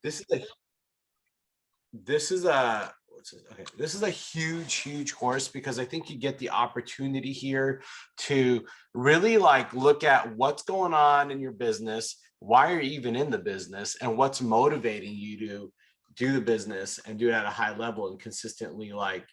This is a this is a okay, this is a huge course because I think you get the opportunity here to really like look at what's going on in your business, why you're even in the business, and what's motivating you to do the business and do it at a high level and consistently like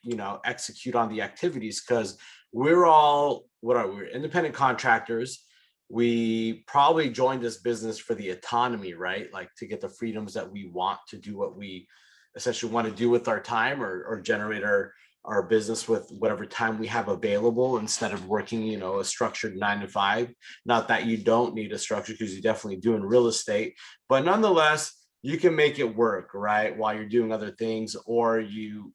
execute on the activities. Because we're all we're independent contractors. We probably joined this business for the autonomy, right? Like to get the freedoms that we want to do what we essentially want to do with our time, or generate our business with whatever time we have available instead of working, a structured 9 to 5. Not that you don't need a structure, because you definitely do in real estate, but nonetheless, you can make it work, right? While you're doing other things, or you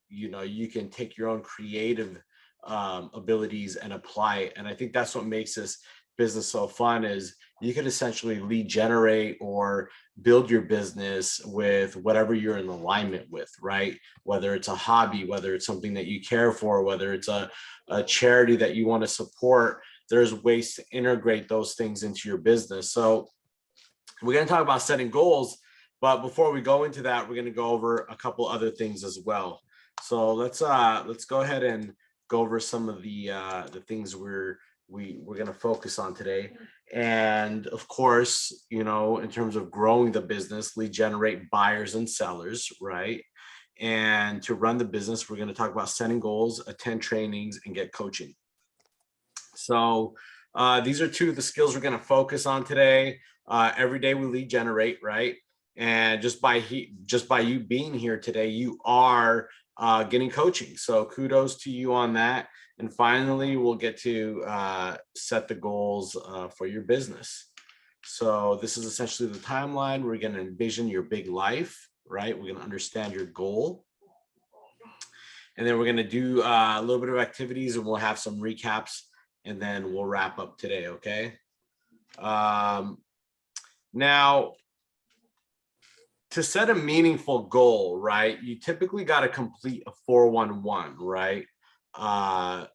can take your own creative abilities and apply it. And I think that's what makes this business so fun, is you could essentially lead generate or build your business with whatever you're in alignment with, right? Whether it's a hobby, whether it's something that you care for, whether it's a charity that you want to support, there's ways to integrate those things into your business. So we're going to talk about setting goals, but before we go into that, we're going to go over a couple other things as well. So let's go ahead and go over some of the things we're going to focus on today. And of course, in terms of growing the business, lead generate buyers and sellers, right? And to run the business, we're going to talk about setting goals, attend trainings, and get coaching. So these are two of the skills we're going to focus on today. Every day we lead generate, right? And just by you being here today, you are getting coaching. So kudos to you on that. And finally, we'll get to set the goals for your business. So this is essentially the timeline. We're going to envision your big life, right? We're going to understand your goal. And then we're going to do a little bit of activities, and we'll have some recaps, and then we'll wrap up today, okay? Now, to set a meaningful goal, right, you typically got to complete a 411, right? A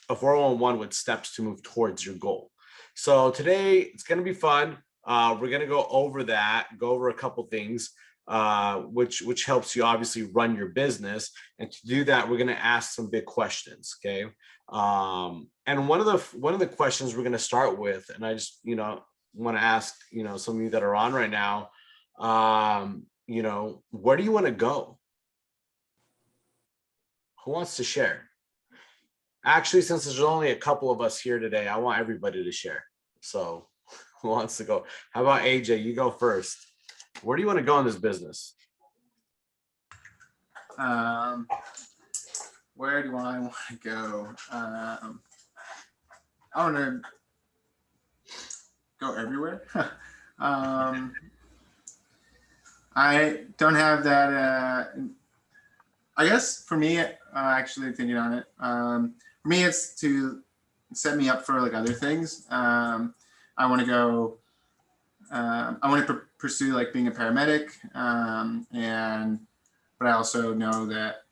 411 with steps to move towards your goal. So today it's going to be fun. We're going to go over a couple things, which helps you obviously run your business. And to do that, we're going to ask some big questions, okay? And one of the questions we're going to start with, and I just want to ask some of you that are on right now, where do you want to go? Who wants to share? Actually, since there's only a couple of us here today, I want everybody to share. So who wants to go? How about AJ? You go first. Where do you want to go in this business? Where do I want to go? I want to go everywhere. I don't have that. I guess for me, actually thinking on it, for me, it's to set me up for like other things. I want to go. I want to pursue like being a paramedic, but I also know that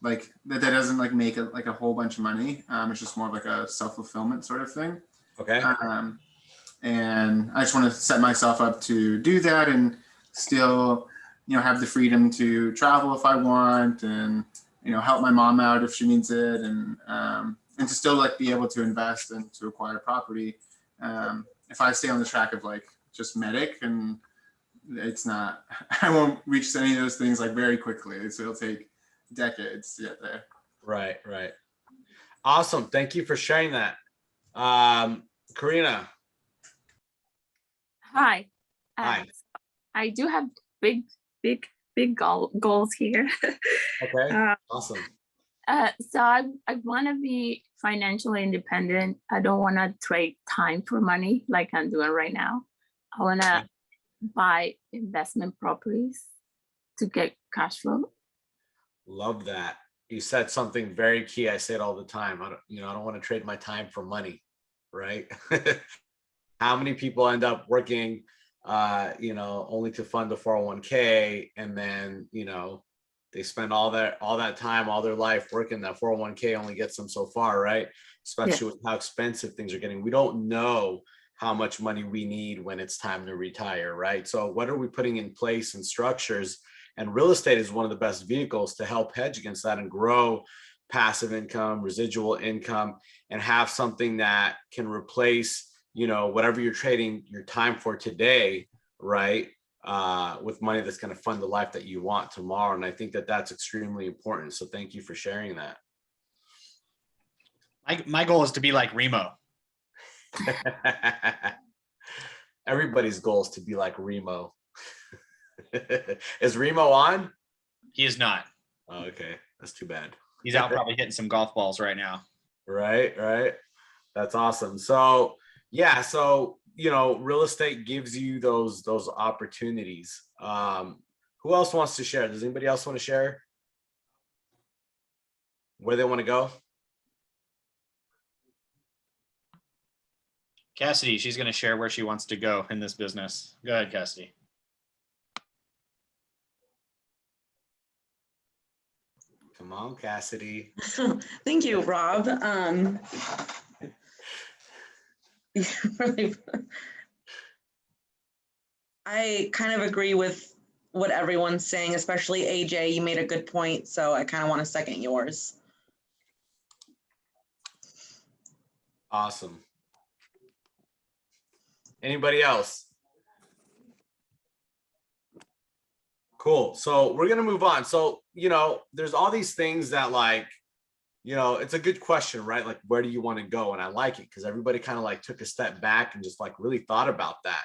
like that doesn't like make like a whole bunch of money. It's just more of like a self-fulfillment sort of thing. Okay. And I just want to set myself up to do that, and still, have the freedom to travel if I want, and help my mom out if she needs it, and to still like be able to invest and to acquire property. If I stay on the track of like just medic, and it's not, I won't reach any of those things like very quickly. So it'll take decades to get there. Right. Awesome. Thank you for sharing that. Karina. Hi. Hi. I do have big goals here. Okay. Awesome. So I want to be financially independent. I don't want to trade time for money like I'm doing right now. I want to buy investment properties to get cash flow. Love that. You said something very key. I say it all the time. I don't want to trade my time for money, right? How many people end up working, only to fund the 401k, and then, they spend all that time, all their life working. That 401k only gets them so far, right? Especially with how expensive things are getting. We don't know how much money we need when it's time to retire, right? So what are we putting in place and structures? And real estate is one of the best vehicles to help hedge against that and grow passive income, residual income, and have something that can replace, you know, whatever you're trading your time for today, right? With money that's going to fund the life that you want tomorrow. And I think that that's extremely important. So thank you for sharing that. My goal is to be like Remo. Everybody's goal is to be like Remo. Is Remo on? He is not. Oh, okay, that's too bad. He's out probably hitting some golf balls right now. Right. That's awesome. So yeah, so you know, real estate gives you those opportunities. Who else wants to share? Does anybody else want to share where they want to go? Cassidy, she's going to share where she wants to go in this business. Go ahead, Cassidy. Come on, Cassidy. Thank you, Rob. I kind of agree with what everyone's saying, especially AJ. You made a good point, so I kind of want to second yours. Awesome. Anybody else? Cool. So we're going to move on. So, you know, there's all these things that like, you know, it's a good question, right? Like, where do you want to go? And I like it because everybody kind of like took a step back and just like really thought about that.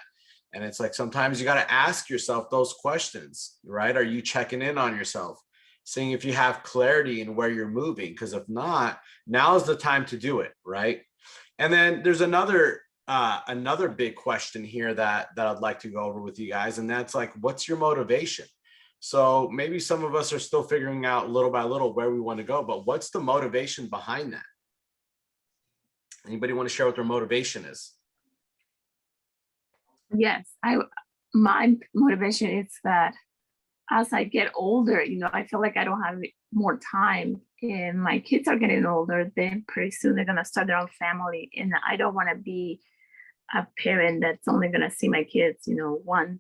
And it's like, sometimes you got to ask yourself those questions, right? Are you checking in on yourself, seeing if you have clarity in where you're moving? Because if not, now is the time to do it, right? And then there's another big question here that I'd like to go over with you guys. And that's like, what's your motivation? So maybe some of us are still figuring out little by little where we want to go, but what's the motivation behind that? Anybody want to share what their motivation is? Yes, my motivation is that as I get older, you know, I feel like I don't have more time, and my kids are getting older. Then pretty soon they're gonna start their own family, and I don't want to be a parent that's only gonna see my kids, you know, once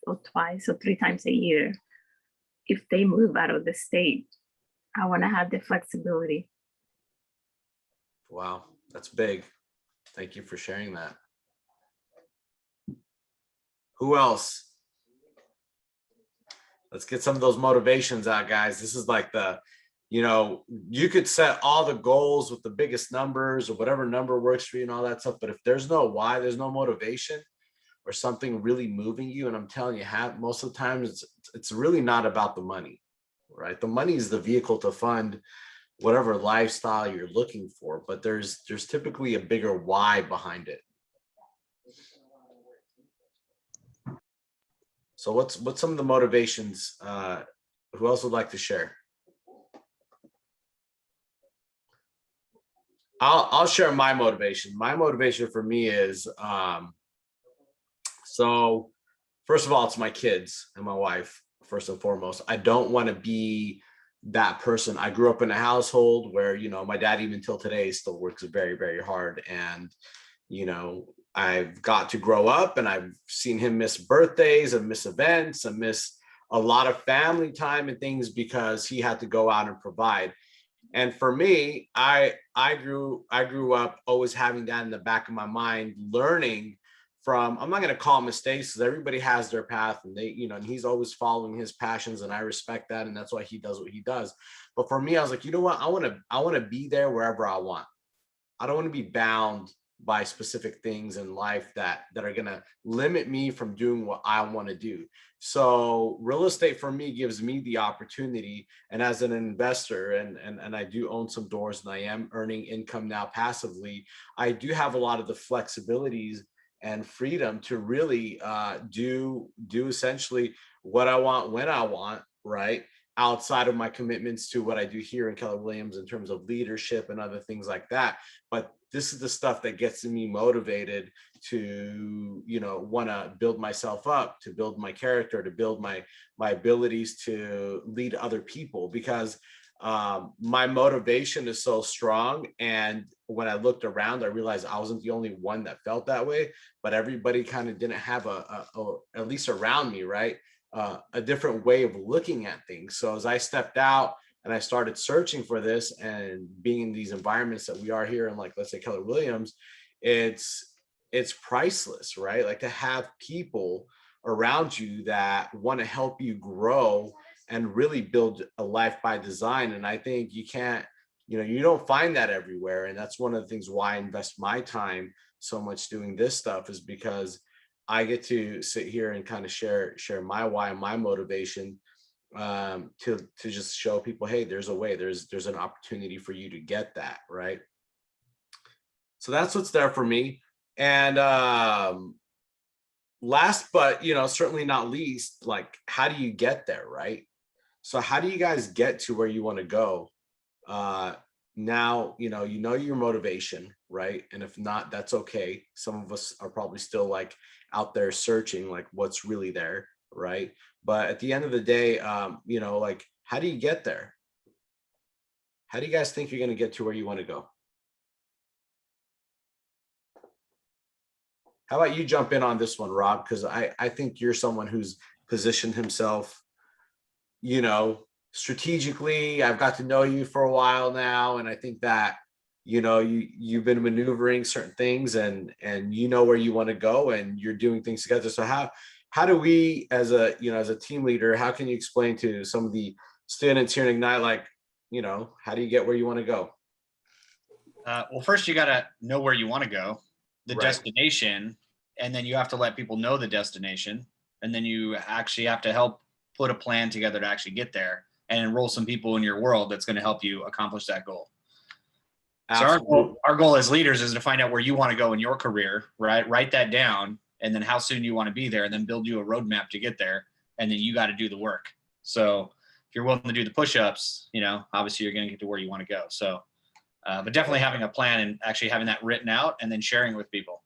or twice or 3 times a year. If they move out of the state, I want to have the flexibility. Wow, that's big. Thank you for sharing that. Who else? Let's get some of those motivations out, guys. This is like the, you know, you could set all the goals with the biggest numbers or whatever number works for you and all that stuff. But if there's no why, there's no motivation or something really moving you. And I'm telling you, most of the time it's really not about the money, right? The money is the vehicle to fund whatever lifestyle you're looking for, but there's typically a bigger why behind it. So what's some of the motivations? Who else would like to share? I'll share my motivation. My motivation for me is, so first of all, it's my kids and my wife, first and foremost. I don't want to be that person. I grew up in a household where, you know, my dad, even till today, still works very, very hard. And, you know, I've got to grow up and I've seen him miss birthdays and miss events and miss a lot of family time and things because he had to go out and provide. And for me, I grew up always having that in the back of my mind, learning from, I'm not going to call mistakes because everybody has their path and they, you know, and he's always following his passions and I respect that. And that's why he does what he does. But for me, I was like, you know what? I want to be there wherever I want. I don't want to be bound by specific things in life that are going to limit me from doing what I want to do. So real estate for me gives me the opportunity. And as an investor, and I do own some doors and I am earning income now passively, I do have a lot of the flexibilities and freedom to really do essentially what I want when I want, right? Outside of my commitments to what I do here in Keller Williams in terms of leadership and other things like that. But this is the stuff that gets me motivated to, you know, want to build myself up, to build my character, to build my abilities to lead other people. Because my motivation is so strong. And when I looked around, I realized I wasn't the only one that felt that way, but everybody kind of didn't have at least around me, right? A different way of looking at things. So as I stepped out and I started searching for this and being in these environments that we are here in, like, let's say Keller Williams, it's priceless, right? Like, to have people around you that want to help you grow and really build a life by design. And I think you can't, you don't find that everywhere. And that's one of the things why I invest my time so much doing this stuff, is because I get to sit here and kind of share my why and my motivation, to just show people, hey, there's a way, there's an opportunity for you to get that, right? So that's what's there for me. And last, but certainly not least, like, how do you get there, right? So how do you guys get to where you want to go? Now, you know your motivation, right? And if not, that's okay. Some of us are probably still like out there searching, like, what's really there, right? But at the end of the day, like, how do you get there? How do you guys think you're going to get to where you want to go? How about you jump in on this one, Rob? Because I think you're someone who's positioned himself, strategically. I've got to know you for a while now, and I think that you've been maneuvering certain things, and where you want to go, and you're doing things together. So how do we, as a team leader, how can you explain to some of the students here in Ignite, like, how do you get where you want to go? Well, first you got to know where you want to go, the Right. destination, and then you have to let people know the destination. And then you actually have to help put a plan together to actually get there and enroll some people in your world that's going to help you accomplish that goal. Absolutely. So our goal as leaders is to find out where you want to go in your career, right? Write that down, and then how soon you want to be there, and then build you a roadmap to get there. And then you got to do the work. So if you're willing to do the push-ups, obviously you're going to get to where you want to go. So, but definitely having a plan and actually having that written out and then sharing with people.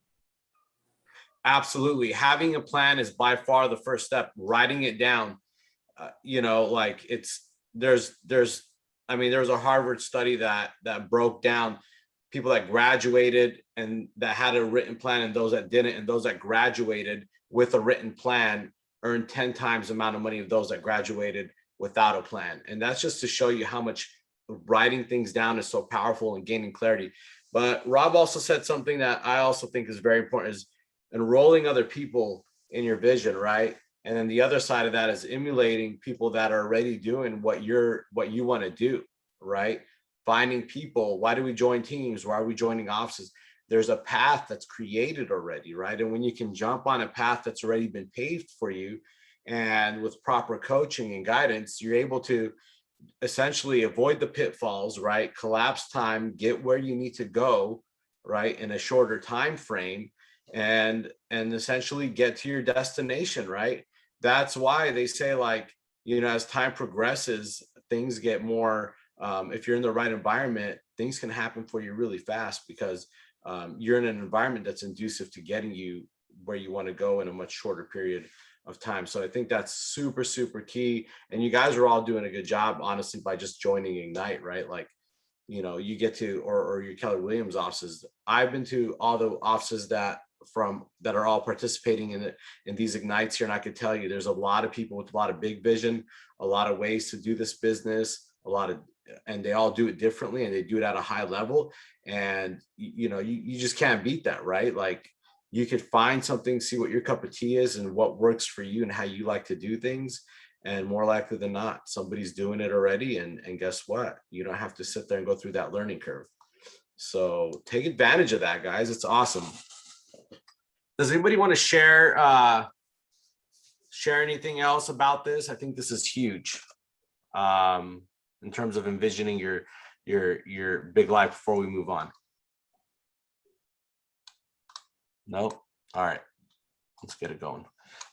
Absolutely. Having a plan is by far the first step. Writing it down, like, there's a Harvard study that broke down people that graduated and that had a written plan, and those that didn't, and those that graduated with a written plan earned 10 times the amount of money of those that graduated without a plan. And that's just to show you how much writing things down is so powerful and gaining clarity. But Rob also said something that I also think is very important, is enrolling other people in your vision, right? And then the other side of that is emulating people that are already doing what you want to do, right? Finding people. Why do we join teams? Why are we joining offices? There's a path that's created already, right? And when you can jump on a path that's already been paved for you, and with proper coaching and guidance, you're able to essentially avoid the pitfalls, right? Collapse time, get where you need to go, right, in a shorter time frame, and essentially get to your destination, right? That's why they say, like, as time progresses, things get more, if you're in the right environment, things can happen for you really fast, because you're in an environment that's conducive to getting you where you want to go in a much shorter period of time. So I think that's super, super key. And you guys are all doing a good job, honestly, by just joining Ignite, right? Like, you get to, or your Keller Williams offices. I've been to all the offices that are all participating in these Ignites here. And I could tell you, there's a lot of people with a lot of big vision, a lot of ways to do this business, and they all do it differently, and they do it at a high level. And, you just can't beat that, right? Like, you could find something, see what your cup of tea is and what works for you and how you like to do things. And more likely than not, somebody's doing it already. And guess what? You don't have to sit there and go through that learning curve. So take advantage of that, guys. It's awesome. Does anybody want to share anything else about this? I think this is huge, in terms of envisioning your big life before we move on. Nope. All right, let's get it going.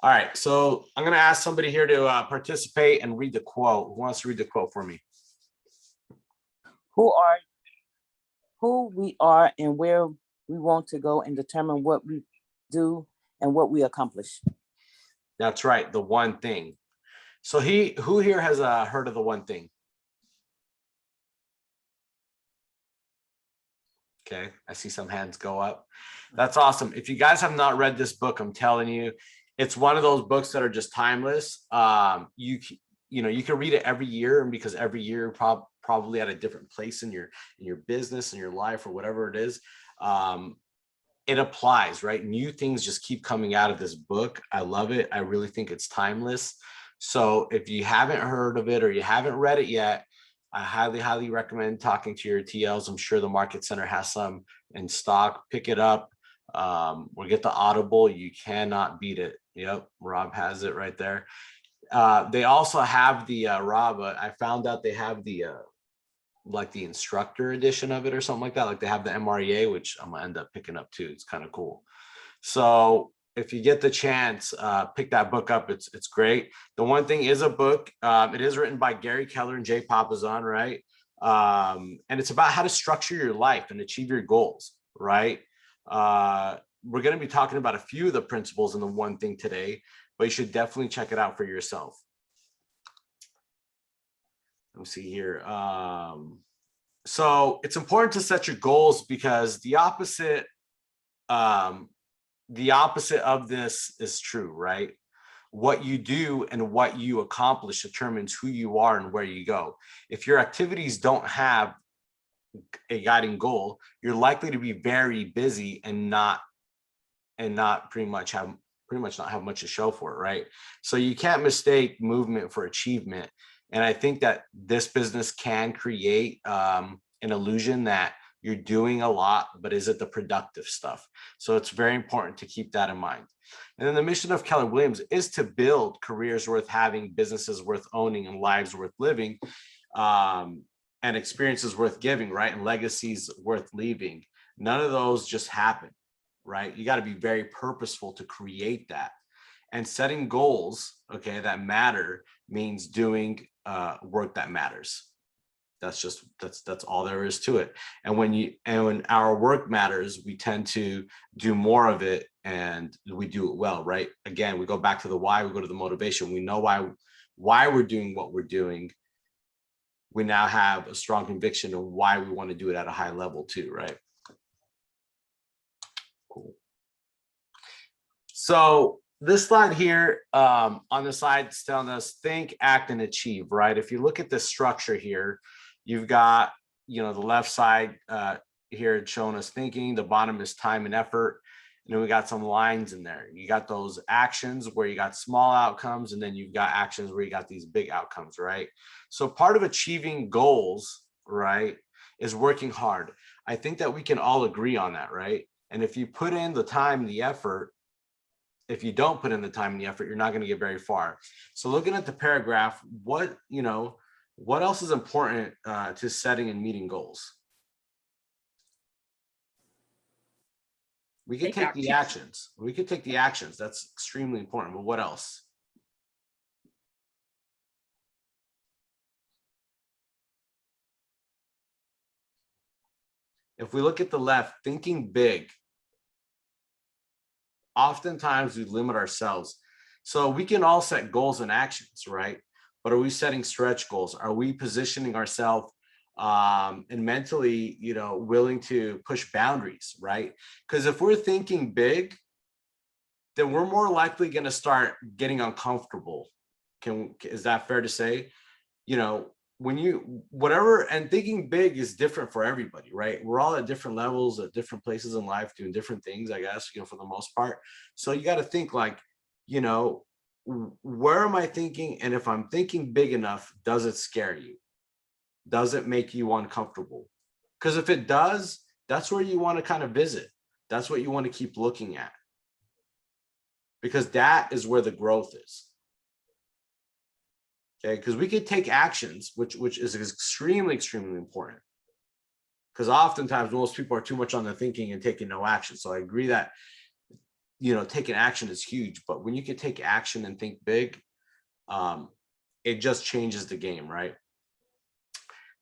All right, so I'm going to ask somebody here to participate and read the quote. Who wants to read the quote for me? Who we are and where we want to go, and determine what we do and what we accomplish. That's right, the one thing. So who here has heard of the one thing? Okay, I see some hands go up. That's awesome. If you guys have not read this book, I'm telling you, it's one of those books that are just timeless. You can read it every year, and because every year you're probably at a different place in your business and your life or whatever it is. It applies, right? New things just keep coming out of this book. I love it. I really think it's timeless. So if you haven't heard of it or you haven't read it yet, I highly, highly recommend talking to your TLs. I'm sure the Market Center has some in stock. Pick it up or get the Audible. You cannot beat it. Yep, Rob has it right there. They also have the Rob. I found out they have the like the instructor edition of it or something like that. Like they have the MREA, which I'm gonna end up picking up too. It's kind of cool. So if you get the chance, pick that book up. It's great. The one thing is a book. It is written by Gary Keller and Jay Papasan, right? And it's about how to structure your life and achieve your goals, right? We're going to be talking about a few of the principles in the one thing today, but you should definitely check it out for yourself. Let me see here. So it's important to set your goals because the opposite of this is true, right? What you do and what you accomplish determines who you are and where you go. If your activities don't have a guiding goal, you're likely to be very busy and not pretty much not have much to show for it, right? So you can't mistake movement for achievement. And I think that this business can create an illusion that you're doing a lot, but is it the productive stuff? So it's very important to keep that in mind. And then the mission of Keller Williams is to build careers worth having, businesses worth owning, and lives worth living, and experiences worth giving, right? And legacies worth leaving. None of those just happen, right? You got to be very purposeful to create that. And setting goals, okay, that matter means doing work that matters. That's all there is to it. And when our work matters, we tend to do more of it and we do it well, right? Again, we go back to the why, we go to the motivation. We know why we're doing what we're doing. We now have a strong conviction of why we want to do it at a high level too, right? Cool. So this slide here on the side is telling us think, act, and achieve, right? If you look at the structure here, you've got, the left side here it's showing us thinking, the bottom is time and effort. And then we got some lines in there. You got those actions where you got small outcomes, and then you've got actions where you got these big outcomes, right? So part of achieving goals, right, is working hard. I think that we can all agree on that, right? And if you put in the time and the effort, if you don't put in the time and the effort, you're not going to get very far. So looking at the paragraph, what else is important to setting and meeting goals? We could take the actions. We could take the actions. That's extremely important. But what else? If we look at the left, thinking big, oftentimes we limit ourselves. So we can all set goals and actions, right? But are we setting stretch goals? Are we positioning ourselves and mentally, willing to push boundaries, right? Because if we're thinking big, then we're more likely going to start getting uncomfortable. Is that fair to say? And thinking big is different for everybody, right? We're all at different levels, at different places in life, doing different things, I guess, for the most part. So you got to think like, where am I thinking? And if I'm thinking big enough, does it scare you? Does it make you uncomfortable? Because if it does, that's where you want to kind of visit. That's what you want to keep looking at. Because that is where the growth is. Okay, because we could take actions, which is extremely, extremely important. Because oftentimes most people are too much on the thinking and taking no action. So I agree that, taking action is huge, but when you can take action and think big, it just changes the game, right?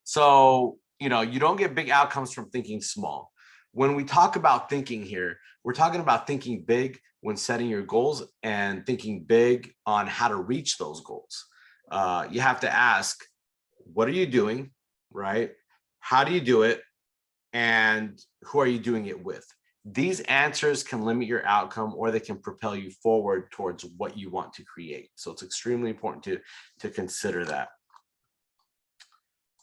So, you don't get big outcomes from thinking small. When we talk about thinking here, we're talking about thinking big when setting your goals and thinking big on how to reach those goals. You have to ask, what are you doing, right? How do you do it? and who are you doing it with? These answers can limit your outcome, or they can propel you forward towards what you want to create. So it's extremely important to consider that.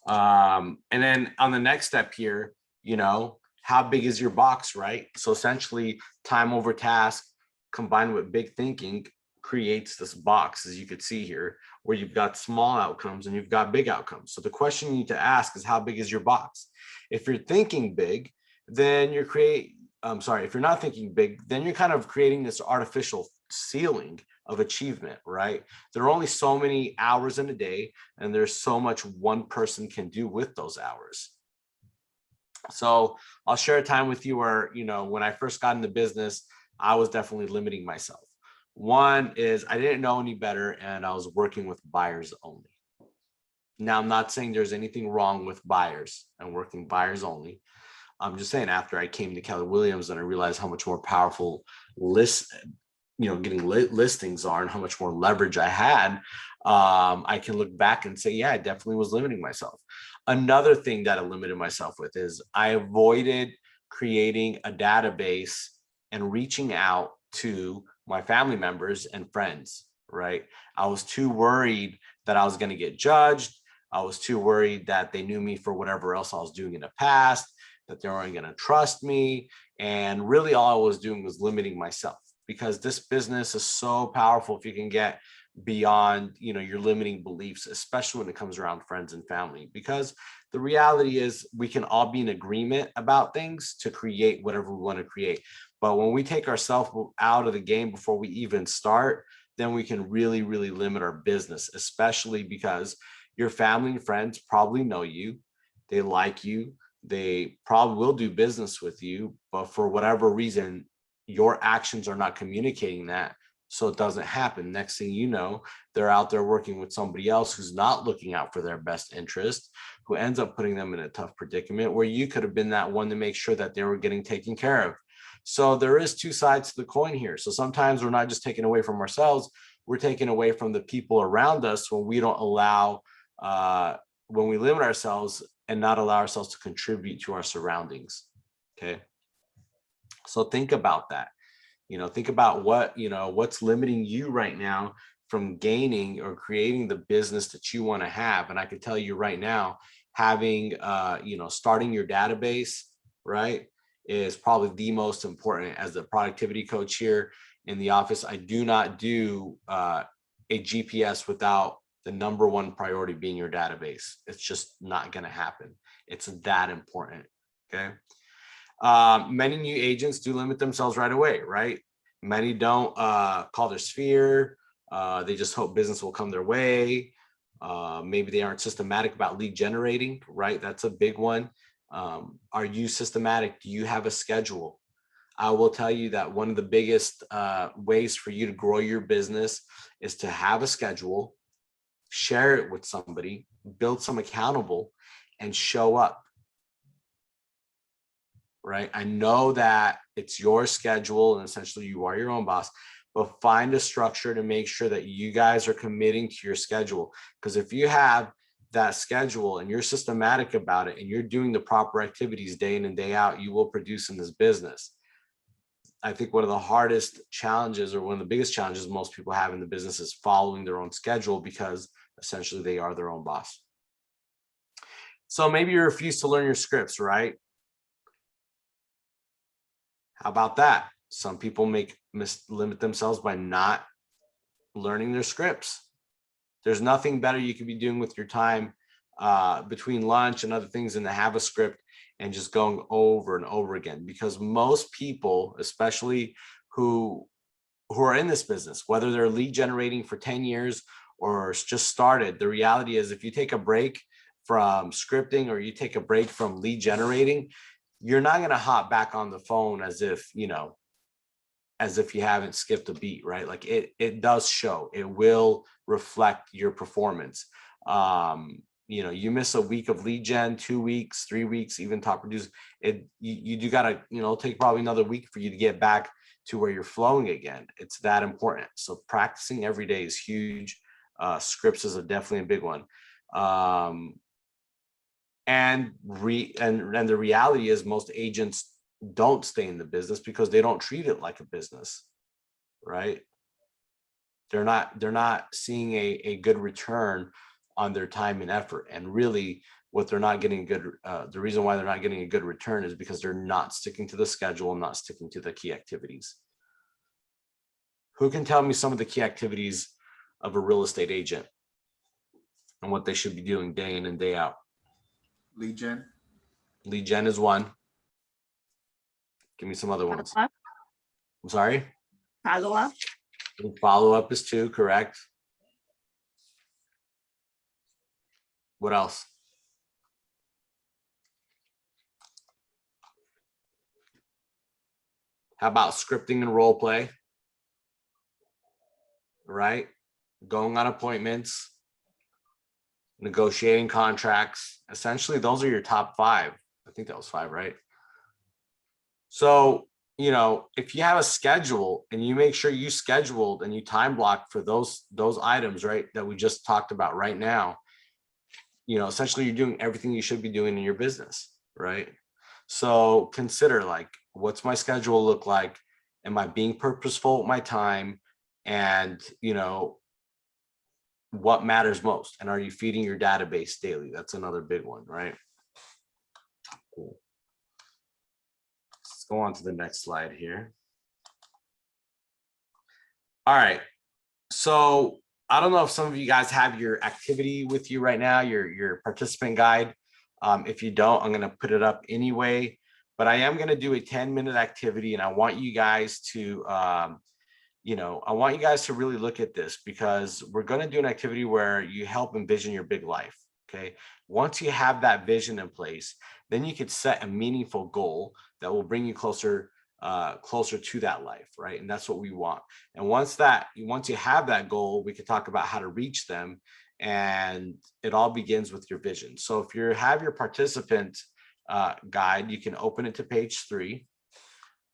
And then on the next step here, you know, how big is your box, right? So essentially, time over task combined with big thinking creates this box, as you could see here, where you've got small outcomes and you've got big outcomes. So the question you need to ask is, how big is your box? If you're thinking big, then you're if you're not thinking big, then you're kind of creating this artificial ceiling of achievement, right? There are only so many hours in a day, and there's so much one person can do with those hours. So I'll share a time with you where, you know, when I first got into business, I was definitely limiting myself. One is I didn't know any better, and I was working with buyers only. Now, I'm not saying there's anything wrong with buyers and working buyers only. I'm just saying, after I came to Keller Williams and I realized how much more powerful getting listings are, and how much more leverage I had, I can look back and say, yeah, I definitely was limiting myself. Another thing that I limited myself with is I avoided creating a database and reaching out to my family members and friends, right? I was too worried that I was going to get judged. I was too worried that they knew me for whatever else I was doing in the past, that they weren't going to trust me. And really all I was doing was limiting myself, because this business is so powerful if you can get beyond, you know, your limiting beliefs, especially when it comes around friends and family, because the reality is we can all be in agreement about things to create whatever we want to create. But when we take ourselves out of the game before we even start, then we can really, really limit our business, especially because your family and friends probably know you, they like you, they probably will do business with you, but for whatever reason, your actions are not communicating that. So it doesn't happen. Next thing you know, they're out there working with somebody else who's not looking out for their best interest, who ends up putting them in a tough predicament where you could have been that one to make sure that they were getting taken care of. So there is two sides to the coin here. So sometimes we're not just taking away from ourselves, we're taking away from the people around us when we don't allow, when we limit ourselves and not allow ourselves to contribute to our surroundings. Okay. So think about that. You know, think about what, you know, what's limiting you right now from gaining or creating the business that you want to have. And I can tell you right now, having, starting your database, right, is probably the most important. As the productivity coach here in the office, I do not do a GPS without the number one priority being your database. It's just not going to happen. It's that important. Okay. Many new agents do limit themselves right away, right? Many don't call their sphere. They just hope business will come their way. Maybe they aren't systematic about lead generating, right? That's a big one. Are you systematic? Do you have a schedule? I will tell you that one of the biggest ways for you to grow your business is to have a schedule, share it with somebody, build some accountable, and show up. Right? I know that it's your schedule and essentially you are your own boss, but find a structure to make sure that you guys are committing to your schedule. Because if you have that schedule and you're systematic about it and you're doing the proper activities day in and day out, you will produce in this business. I think one of the hardest challenges, or one of the biggest challenges most people have in the business, is following their own schedule, because essentially they are their own boss. So maybe you refuse to learn your scripts, right? How about that? Some people limit themselves by not learning their scripts. There's nothing better you could be doing with your time between lunch and other things than to have a script and just going over and over again. Because most people, especially who are in this business, whether they're lead generating for 10 years or just started, the reality is if you take a break from scripting or you take a break from lead generating, you're not going to hop back on the phone as if you haven't skipped a beat, right? Like it does show, it will reflect your performance. You miss a week of lead gen, 2 weeks, 3 weeks, even top producer, you do got to, take probably another week for you to get back to where you're flowing again. It's that important. So practicing every day is huge. Scripts is definitely a big one. And the reality is most agents don't stay in the business because they don't treat it like a business, right? They're not seeing a good return on their time and effort. And really what they're not getting good, the reason why they're not getting a good return is because they're not sticking to the schedule and not sticking to the key activities. Who can tell me some of the key activities of a real estate agent and what they should be doing day in and day out? Lead gen. Lead gen is one. Give me some other ones. Follow-up. I'm sorry. Follow-up. Follow-up is two, correct? What else? How about scripting and role play? Right? Going on appointments, negotiating contracts. Essentially, those are your top five. I think that was five, right? So, you know, if you have a schedule and you make sure you scheduled and you time block for those items, right, that we just talked about right now, you know, essentially you're doing everything you should be doing in your business, right? So consider, like, what's my schedule look like? Am I being purposeful with my time? And, you know, what matters most? And are you feeding your database daily? That's another big one, right? Cool. Let's go on to the next slide here. All right. So I don't know if some of you guys have your activity with you right now, your participant guide. If you don't, I'm going to put it up anyway, but I am going to do a 10-minute activity, and I want you guys to, you know, I want you guys to really look at this, because we're going to do an activity where you help envision your big life. Okay. Once you have that vision in place, then you could set a meaningful goal that will bring you closer to that life, right? And that's what we want. And once you have that goal, we can talk about how to reach them, and it all begins with your vision. So if you have your participant guide, you can open it to page 3.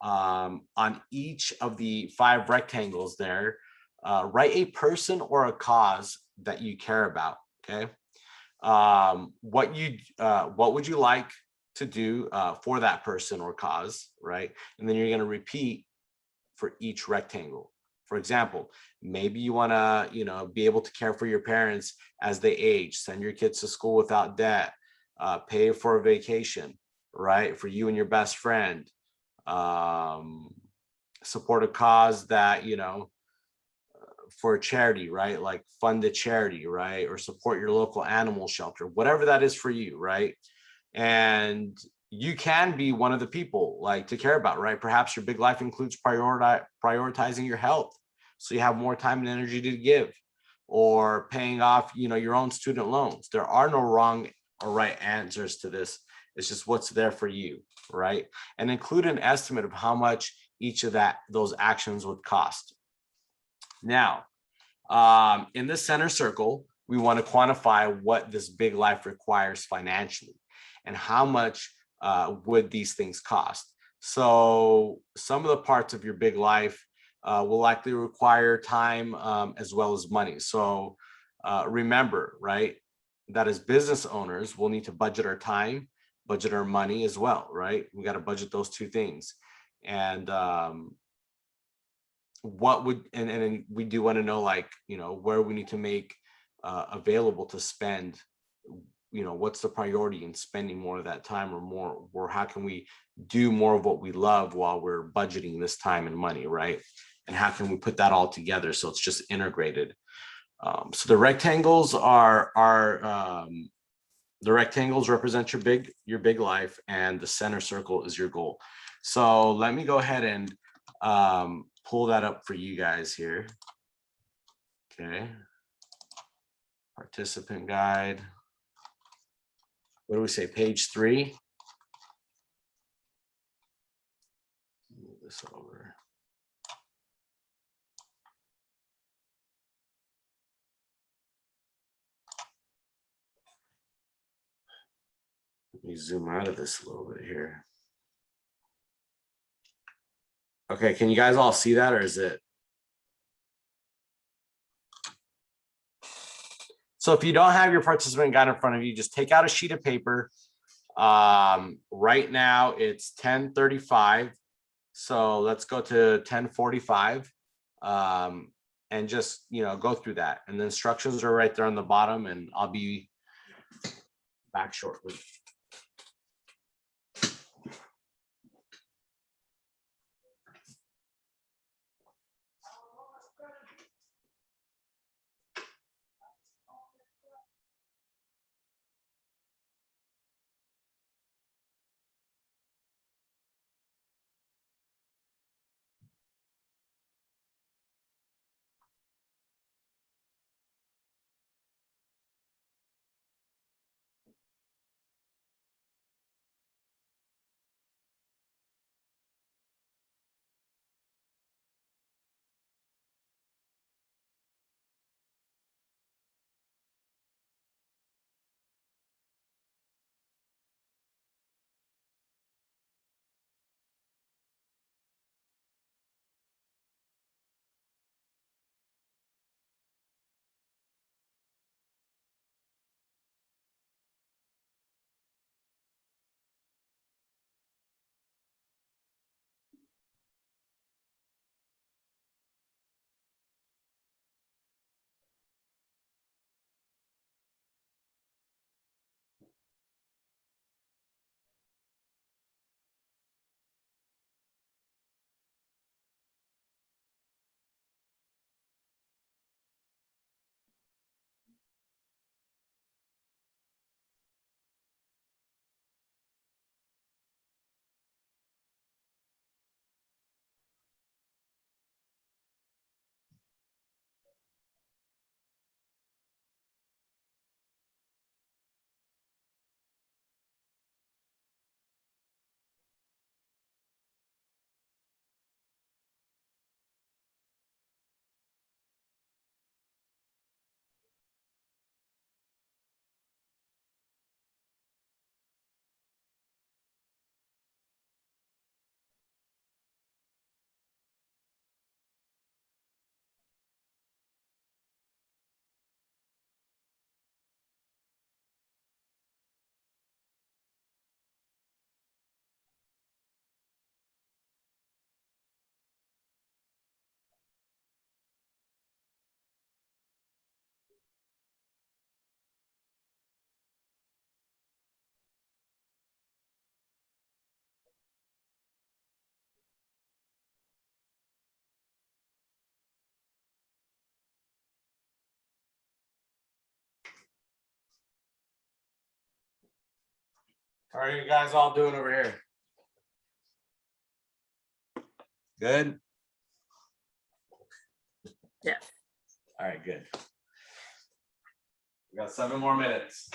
On each of the 5 rectangles there, write a person or a cause that you care about. Okay. What would you like to do for that person or cause, right? And then you're going to repeat for each rectangle. For example, maybe you want to, you know, be able to care for your parents as they age, send your kids to school without debt, pay for a vacation, right, for you and your best friend, support a cause that, you know, for a charity, right? Like fund a charity, right? Or support your local animal shelter, whatever that is for you, right? And you can be one of the people like to care about, right? Perhaps your big life includes prioritizing your health, so you have more time and energy to give, or paying off, you know, your own student loans. There are no wrong or right answers to this. It's just what's there for you, right? And include an estimate of how much each of those actions would cost. Now, in the center circle, we want to quantify what this big life requires financially and how much would these things cost. So some of the parts of your big life will likely require time as well as money. So remember, right, that as business owners, we'll need to budget our time, budget our money as well, right? We got to budget those two things. And and we do want to know, like, you know, where we need to make available to spend, you know, what's the priority in spending more of that time, or more, or how can we do more of what we love while we're budgeting this time and money, right? And how can we put that all together so it's just integrated? So the rectangles the rectangles represent your big life, and the center circle is your goal. So let me go ahead and pull that up for you guys here. Okay. Participant guide. What do we say? Page 3. Move this over. Let me zoom out of this a little bit here. Okay, can you guys all see that, or is it? So if you don't have your participant guide in front of you, just take out a sheet of paper Right now it's 10:35. So let's go to 10:45. And just, go through that. And the instructions are right there on the bottom, and I'll be back shortly. How are you guys all doing over here? Good? Yeah. All right, good. We got 7 more minutes.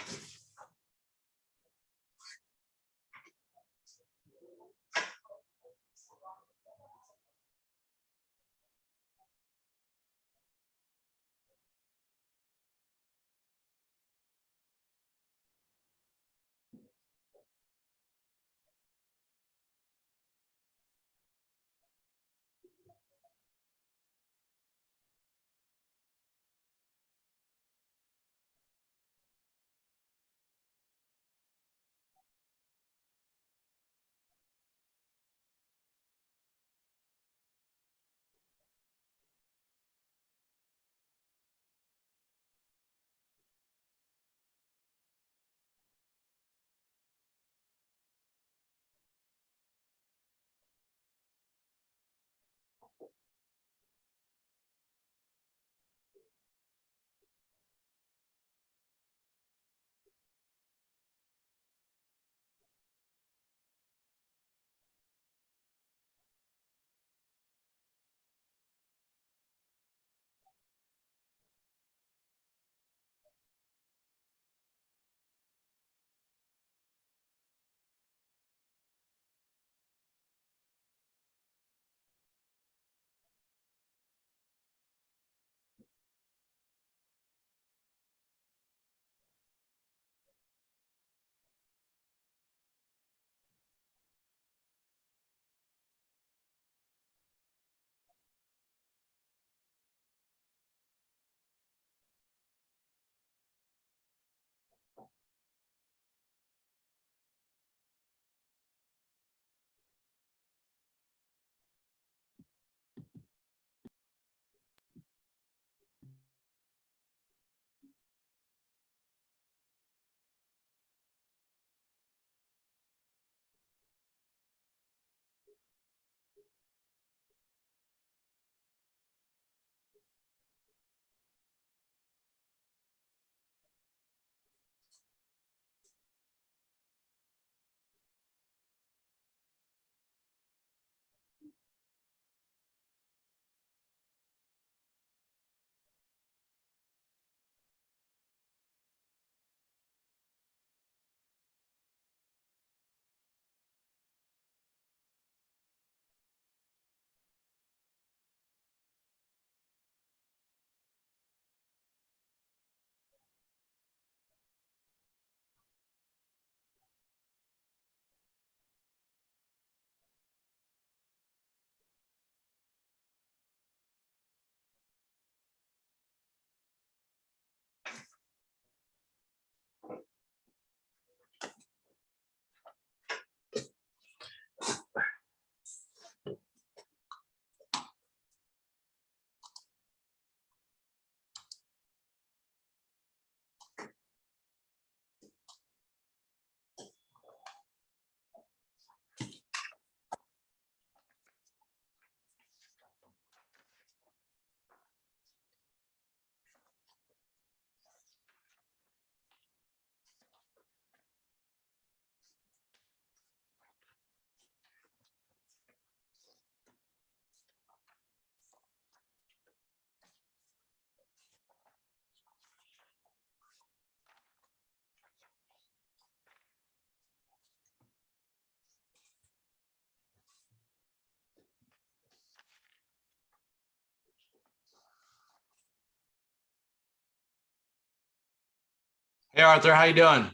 Hey Arthur, how you doing?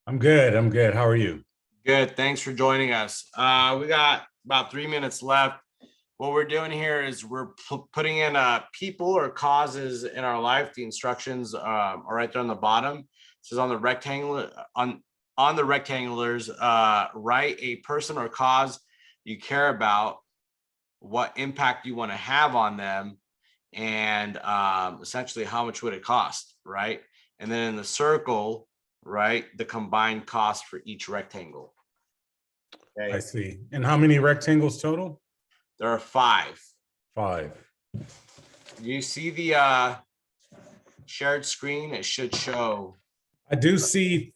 I'm good. I'm good. How are you? Good. Thanks for joining us. We got about 3 minutes left. What we're doing here is we're putting in people or causes in our life. The instructions are right there on the bottom. It says on the rectangular on the rectangulars, write a person or cause you care about, what impact you want to have on them, and essentially how much would it cost, right? And then in the circle, right, the combined cost for each rectangle. I Okay, see. And how many rectangles total? there are 5. 5. You see the shared screen? It should show. I do see,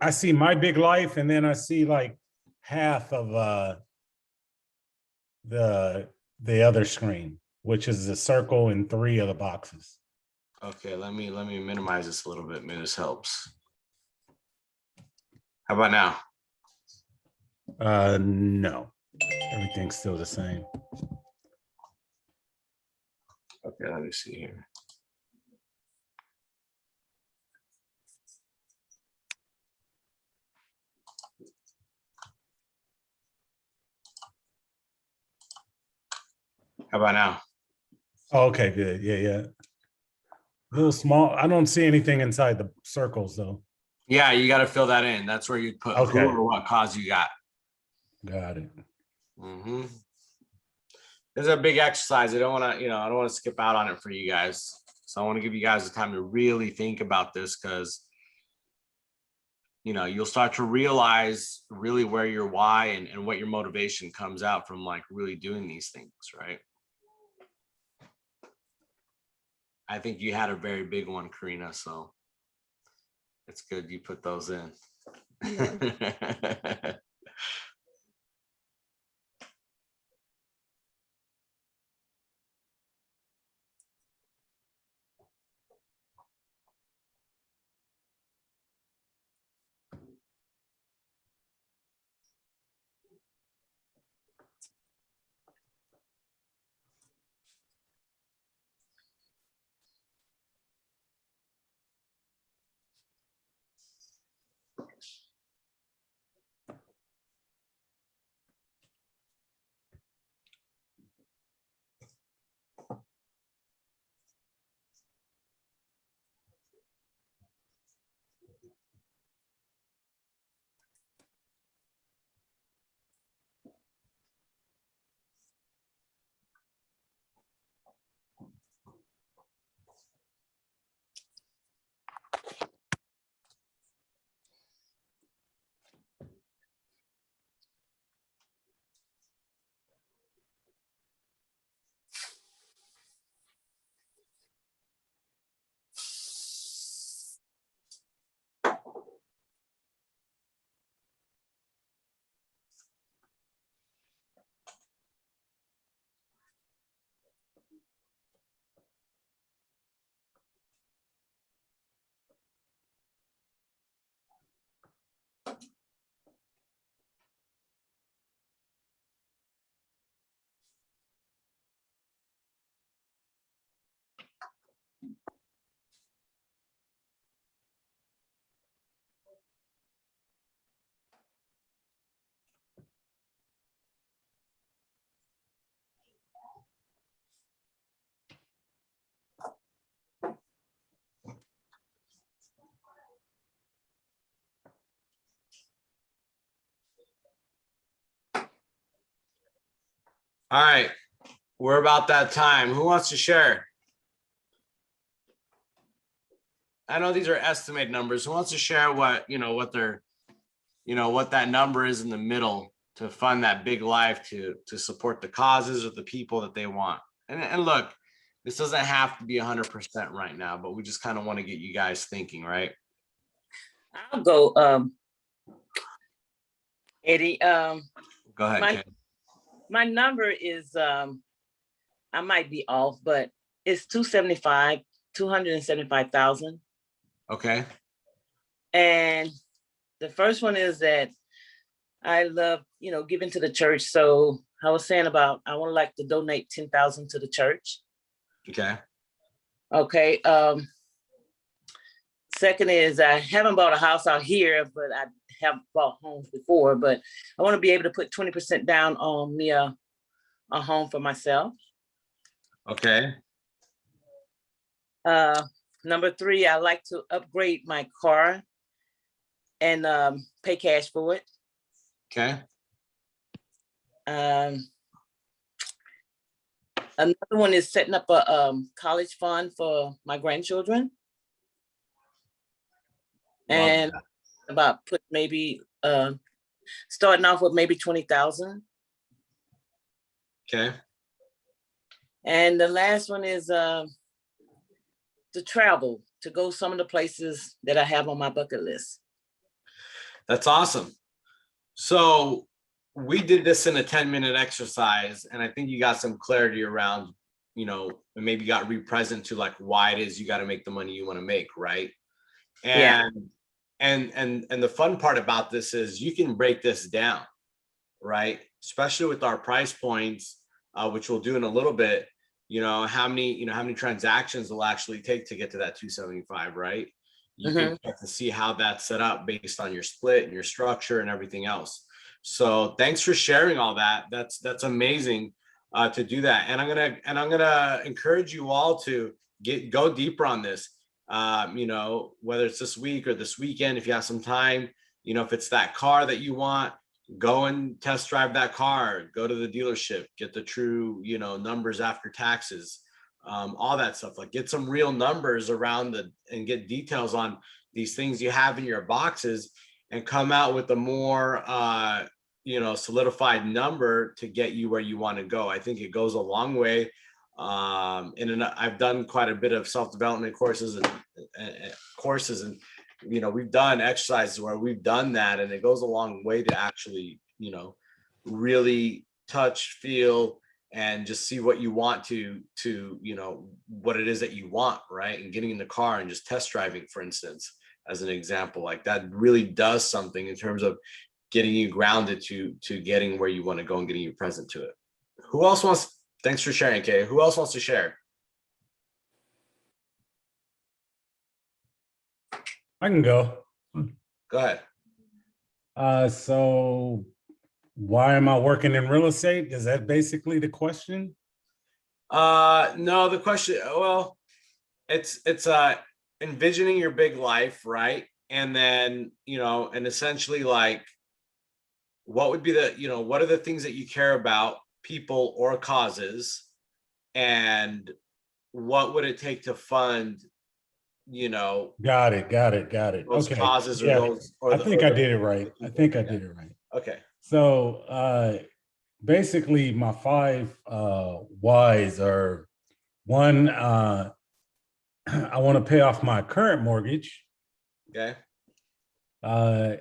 I see my big life, and then I see like half of the other screen, which is the circle and 3 of the boxes. Okay, let me minimize this a little bit. Maybe this helps. How about now? No. Everything's still the same. Okay, let me see here. How about now? Oh, okay, good. Yeah, yeah. A little small. I don't see anything inside the circles though. Yeah, you got to fill that in. That's where you put who Okay. or what cause you got. Got it. Mm-hmm. This is a big exercise. I don't want to, I don't want to skip out on it for you guys. So I want to give you guys the time to really think about this, because you'll start to realize really where your why and what your motivation comes out from, like really doing these things, right? I think you had a very big one, Karina, so it's good you put those in. All right, we're about that time. Who wants to share? I know these are estimated numbers. Who wants to share what what that number is in the middle to fund that big life, to support the causes or the people that they want? And look, this doesn't have to be 100% right now, but we just kind of want to get you guys thinking, right? I'll go, Eddie. Go ahead, My- Ken. My number is, I might be off, but it's 275,000. Okay. And the first one is that I love, giving to the church. So I was saying about, I would like to donate 10,000 to the church. Okay. Okay, second is I haven't bought a house out here, but I have bought homes before, but I want to be able to put 20% down on me a home for myself. Okay. Number three, I like to upgrade my car and pay cash for it. Okay. Another one is setting up a college fund for my grandchildren. Love And about put maybe starting off with maybe 20,000. Okay. And the last one is to travel, to go some of the places that I have on my bucket list. That's awesome. So we did this in a 10-minute exercise, and I think you got some clarity around, you know, and maybe got re-present to like why it is you got to make the money you want to make, right? Yeah. And the fun part about this is you can break this down, right? Especially with our price points, which we'll do in a little bit. You know how many transactions will actually take to get to that 275, right? You can get to see how that's set up based on your split and your structure and everything else. So thanks for sharing all that. That's amazing to do that. And I'm gonna encourage you all to go deeper on this. You know, whether it's this week or this weekend, if you have some time, you know, if it's that car that you want, go and test drive that car, go to the dealership, get the true, you know, numbers after taxes, all that stuff. Like get some real numbers around and get details on these things you have in your boxes and come out with a more, you know, solidified number to get you where you want to go. I think it goes a long way. And I've done quite a bit of self-development courses and you know, we've done exercises where we've done that, and it goes a long way to actually, you know, really touch, feel, and just see what you want to, you know, what it is that you want, right? And getting in the car and just test driving, for instance, as an example, like that really does something in terms of getting you grounded to getting where you want to go and getting you present to it. Who else wants? Thanks for sharing, Kay. Who else wants to share? I can go. Go ahead. So why am I working in real estate? Is that basically the question? No, the question, well, it's envisioning your big life, right? And then, you know, and essentially like, what would be the, you know, what are the things that you care about, people or causes, and what would it take to fund, you know, Got it. those Okay. causes or Yeah, those, or I think I did it right. I think I did it right. Okay. So basically my 5 whys are: one, I want to pay off my current mortgage. Okay. I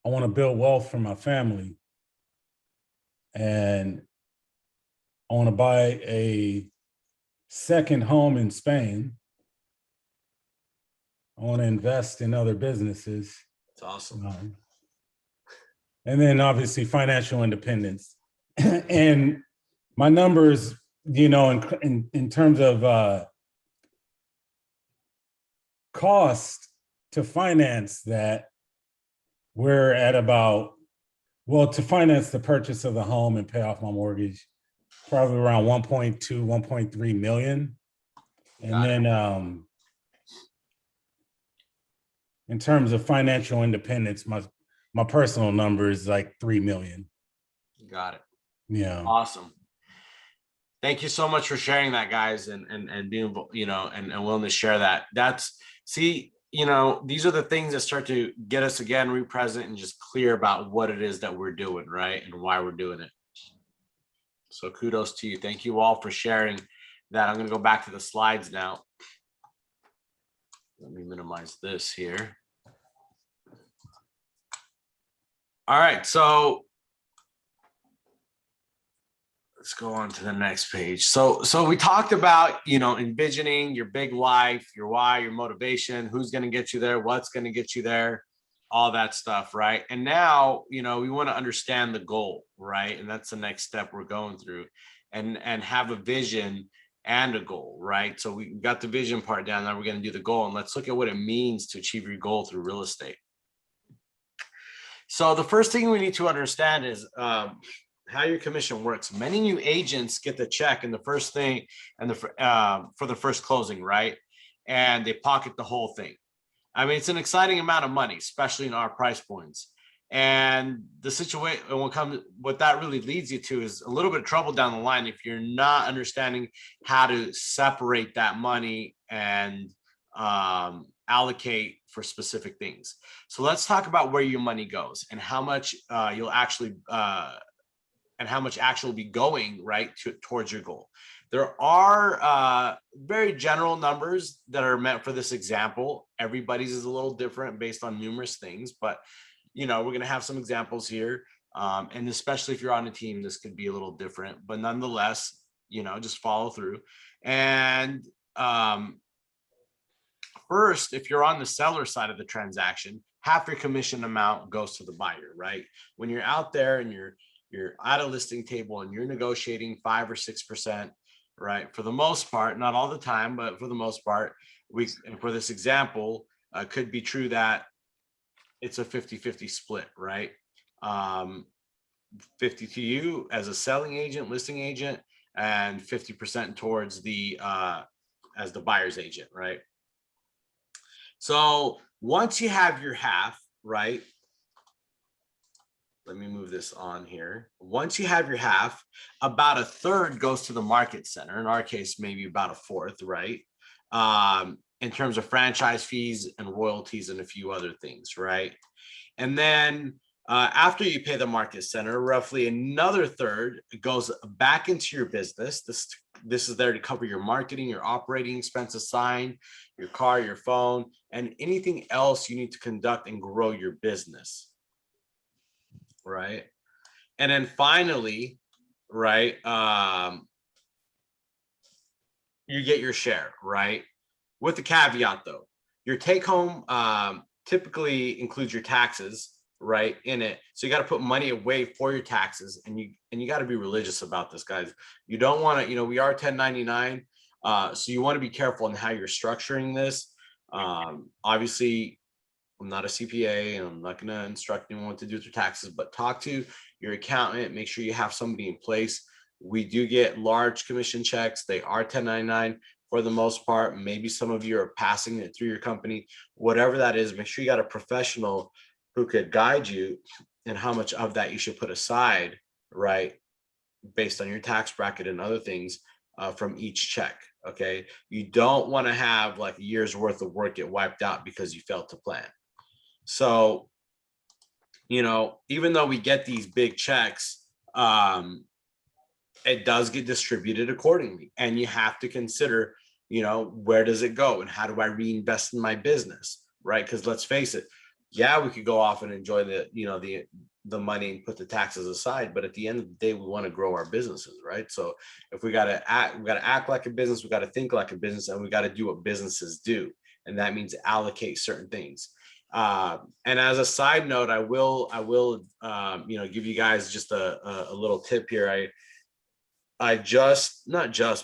want to build wealth for my family. And I want to buy a second home in Spain. I want to invest in other businesses. That's awesome. And then obviously financial independence. And my numbers, you know, in terms of cost to finance that, we're at about, well, to finance the purchase of the home and pay off my mortgage, probably around 1.2, 1.3 million. And Got it. then in terms of financial independence, my personal number is like 3 million. Got it. Yeah. Awesome. Thank you so much for sharing that, guys, and being, you know, and willing to share that. See, you know, these are the things that start to get us again re-present and just clear about what it is that we're doing, right? And why we're doing it. So kudos to you. Thank you all for sharing that. I'm going to go back to the slides now. Let me minimize this here. All right, so let's go on to the next page. So we talked about, you know, envisioning your big life, your why, your motivation, who's going to get you there, what's going to get you there, all that stuff, right? And now, you know, we want to understand the goal, right? And that's the next step we're going through, and have a vision and a goal, right? So we got the vision part down. Now we're going to do the goal, and let's look at what it means to achieve your goal through real estate. So the first thing we need to understand is how your commission works. Many new agents get the check and the first thing and for the first closing, right? And they pocket the whole thing. I mean, it's an exciting amount of money, especially in our price points. And the situation, what that really leads you to is a little bit of trouble down the line if you're not understanding how to separate that money and allocate for specific things. So let's talk about where your money goes and how much you'll actually and how much actually will be going right towards your goal. There are very general numbers that are meant for this example. Everybody's is a little different based on numerous things, but we're going to have some examples here. And especially if you're on a team, this could be a little different, but nonetheless, just follow through. And first, if you're on the seller side of the transaction, half your commission amount goes to the buyer, right? When you're out there and you're at a listing table and you're negotiating 5 or 6%, right? For the most part, not all the time, but for the most part, and for this example, could be true that it's a 50-50 split, right? 50 to you as a selling agent, listing agent, and 50% towards as the buyer's agent, right? So once you have your half, right? Let me move this on here. Once you have your half, about a third goes to the market center. In our case, maybe about a fourth, right? In terms of franchise fees and royalties and a few other things, right? And then after you pay the market center, roughly another third goes back into your business. This is there to cover your marketing, your operating expenses, sign, your car, your phone, and anything else you need to conduct and grow your business. Right. And then finally, right, you get your share, right? With the caveat though, your take home typically includes your taxes, right, in it. So you got to put money away for your taxes, and you got to be religious about this, guys. You don't want to, we are 1099. So you want to be careful in how you're structuring this. Obviously, I'm not a CPA and I'm not going to instruct anyone what to do with their taxes, but talk to your accountant, make sure you have somebody in place. We do get large commission checks. They are 1099 for the most part. Maybe some of you are passing it through your company, whatever that is, make sure you got a professional who could guide you in how much of that you should put aside, right? Based on your tax bracket and other things from each check. Okay. You don't want to have like a year's worth of work get wiped out because you failed to plan. So, even though we get these big checks, it does get distributed accordingly. And you have to consider, where does it go and how do I reinvest in my business, right? Because let's face it, yeah, we could go off and enjoy the money and put the taxes aside, but at the end of the day, we want to grow our businesses, right? So if we got to act like a business, we got to think like a business, and we got to do what businesses do. And that means allocate certain things. And as a side note, I will give you guys just a little tip here. But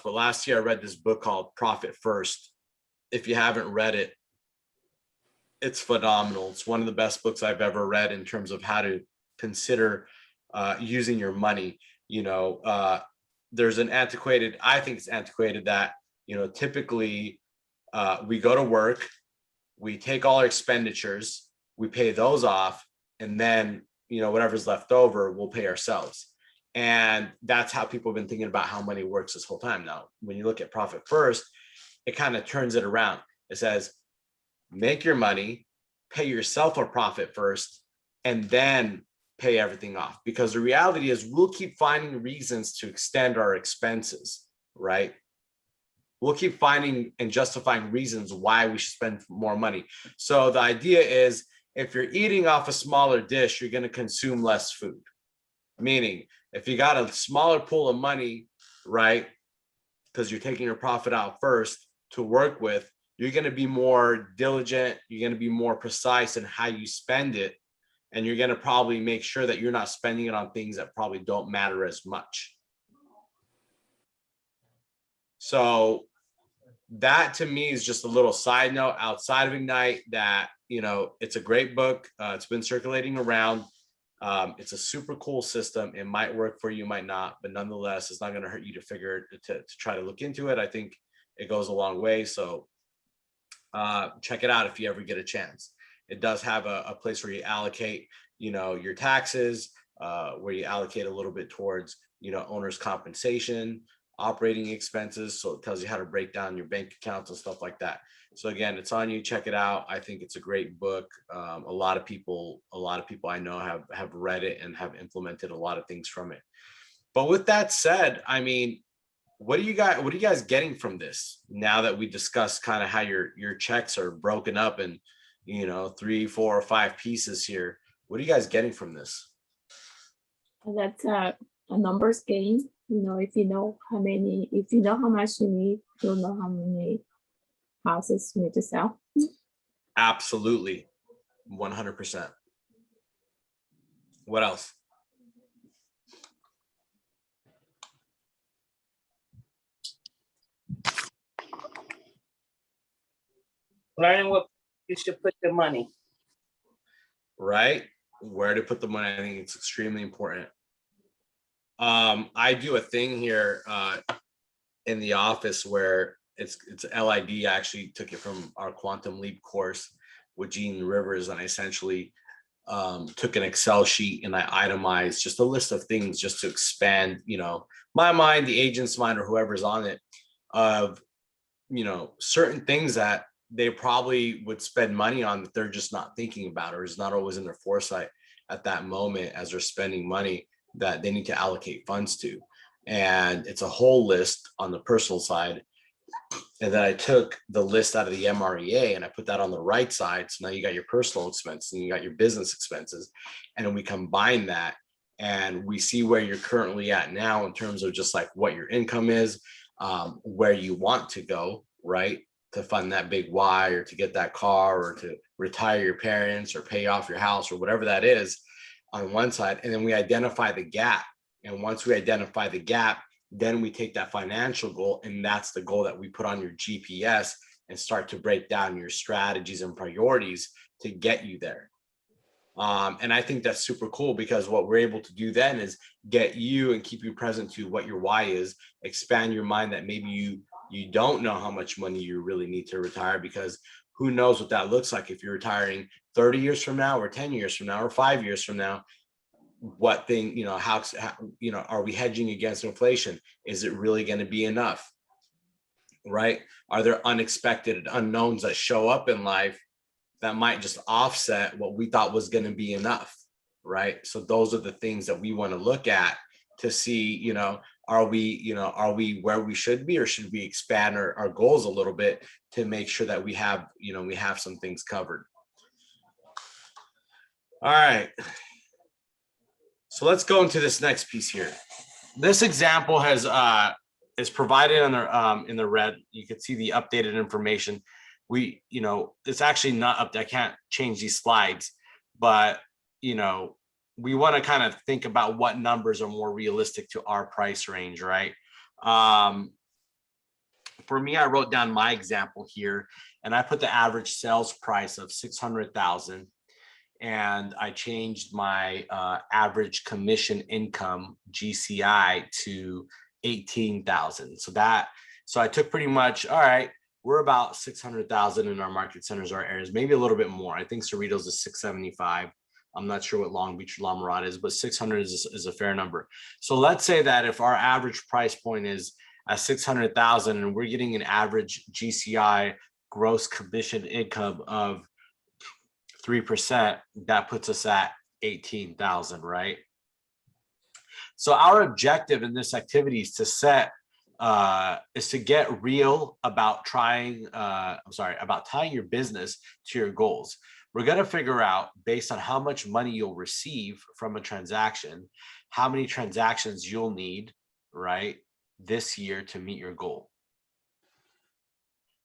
last year I read this book called Profit First. If you haven't read it, it's phenomenal. It's one of the best books I've ever read in terms of how to consider using your money. There's I think it's antiquated that, typically we go to work, we take all our expenditures, we pay those off, and then, whatever's left over, we'll pay ourselves. And that's how people have been thinking about how money works this whole time. Now, when you look at Profit First, it kind of turns it around. It says, make your money, pay yourself a profit first, and then pay everything off. Because the reality is we'll keep finding reasons to extend our expenses, right? We'll keep finding and justifying reasons why we should spend more money. So the idea is if you're eating off a smaller dish, you're going to consume less food. Meaning if you got a smaller pool of money, right, because you're taking your profit out first to work with, you're going to be more diligent. You're going to be more precise in how you spend it. And you're going to probably make sure that you're not spending it on things that probably don't matter as much. So that to me is just a little side note outside of Ignite that, you know, it's a great book. It's been circulating around. It's a super cool system. It might work for you, might not, but nonetheless, it's not going to hurt you to figure to try to look into it. I think it goes a long way. So check it out if you ever get a chance. It does have a place where you allocate, you know, your taxes, where you allocate a little bit towards, you know, owner's compensation, operating expenses. So it tells you how to break down your bank accounts and stuff like that. So again, it's on you. Check it out. I think it's a great book. A lot of people I know have read it and have implemented a lot of things from it. But with that said, I mean, what are you guys getting from this now that we discussed kind of how your checks are broken up in, you know, 3, 4, or 5 pieces here? What are you guys getting from this? That's a numbers game. You know, if you know how much you need, you'll know how many houses you need to sell. Absolutely. 100%. What else? Learning what you should put the money. Right? Where to put the money. I think it's extremely important. I do a thing here in the office where it's LID. I actually took it from our Quantum Leap course with Gene Rivers, and I essentially took an Excel sheet and I itemized just a list of things just to expand, you know, my mind, the agent's mind, or whoever's on it, of, you know, certain things that they probably would spend money on that they're just not thinking about, or is not always in their foresight at that moment as they're spending money that they need to allocate funds to. And it's a whole list on the personal side. And then I took the list out of the MREA and I put that on the right side. So now you got your personal expenses and you got your business expenses. And then we combine that and we see where you're currently at now in terms of just like what your income is, where you want to go, right? To fund that big why, or to get that car, or to retire your parents, or pay off your house, or whatever that is on one side. And then we identify the gap. And once we identify the gap, then we take that financial goal, and that's the goal that we put on your GPS and start to break down your strategies and priorities to get you there. And I think that's super cool, because what we're able to do then is get you and keep you present to what your why is, expand your mind that maybe you don't know how much money you really need to retire, because who knows what that looks like if you're retiring 30 years from now, or 10 years from now, or 5 years from now. What thing, you know, how you know, are we hedging against inflation? Is it really going to be enough? Right? Are there unexpected unknowns that show up in life that might just offset what we thought was going to be enough? Right? So those are the things that we want to look at to see, you know, are we where we should be, or should we expand our goals a little bit to make sure that we have, you know, we have some things covered. All right. So let's go into this next piece here. This example is provided in the red. You can see the updated information. We, you know, it's actually not up. I can't change these slides, but you know, we want to kind of think about what numbers are more realistic to our price range, right? For me, I wrote down my example here, and I put the average sales price of 600,000. And I changed my average commission income GCI to 18,000. So I took pretty much, all right, we're about 600,000 in our market centers, our areas, maybe a little bit more. I think Cerritos is 675. I'm not sure what Long Beach or La Mirada is, but 600 is a fair number. So let's say that if our average price point is at 600,000 and we're getting an average GCI gross commission income of 3%, that puts us at 18,000, right? So our objective in this activity is to get real about tying your business to your goals. We're going to figure out, based on how much money you'll receive from a transaction, how many transactions you'll need, right, this year to meet your goal.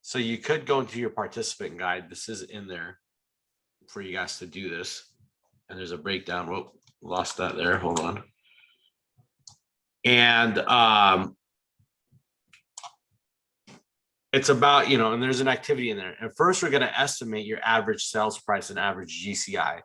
So you could go into your participant guide. This is in there for you guys to do this, and there's a breakdown. Whoa, lost that there, hold on. And it's about, and there's an activity in there. And first, we're going to estimate your average sales price and average GCI.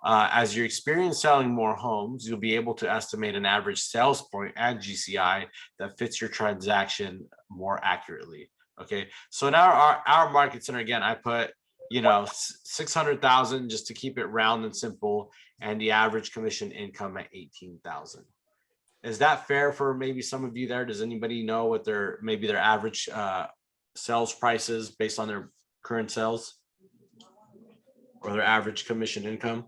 As you experience selling more homes, you'll be able to estimate an average sales point and GCI that fits your transaction more accurately. Okay, so now our market center, again, I put 600,000 just to keep it round and simple, and the average commission income at 18,000. Is that fair for maybe some of you there? Does anybody know what their average sales prices based on their current sales or their average commission income?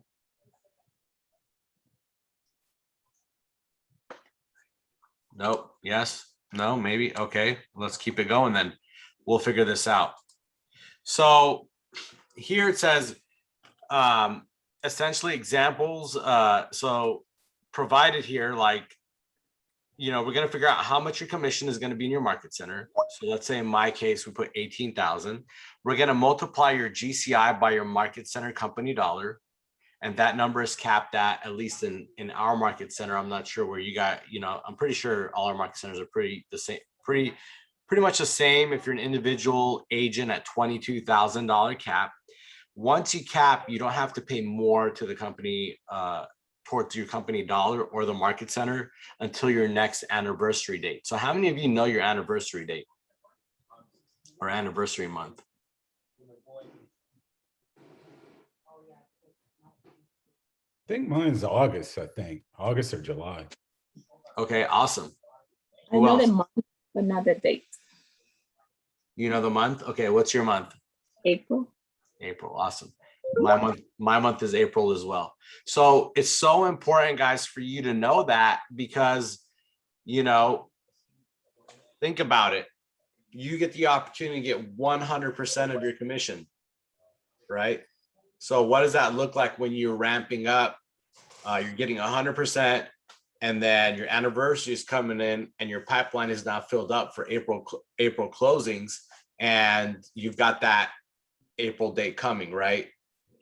Nope. Yes. No, maybe. Okay. Let's keep it going then. We'll figure this out. So here it says essentially examples. So provided here, like, we're going to figure out how much your commission is going to be in your market center. So let's say in my case, we put 18,000. We're going to multiply your GCI by your market center company dollar. And that number is capped at least in our market center. I'm not sure where you got, I'm pretty sure all our market centers are pretty much the same. If you're an individual agent at $22,000 cap, once you cap, you don't have to pay more to the company, towards your company dollar or the market center until your next anniversary date. So how many of you know your anniversary date or anniversary month? I think mine's August, August or July. Okay, awesome. I Who know the else? month, but not the date. You know the month? Okay, what's your month? April. April, awesome. My month is April as well. So it's so important, guys, for you to know that, because think about it. You get the opportunity to get 100% of your commission, right? So what does that look like when you're ramping up? You're getting 100%, and then your anniversary is coming in, and your pipeline is now filled up for April closings, and you've got that April date coming, right?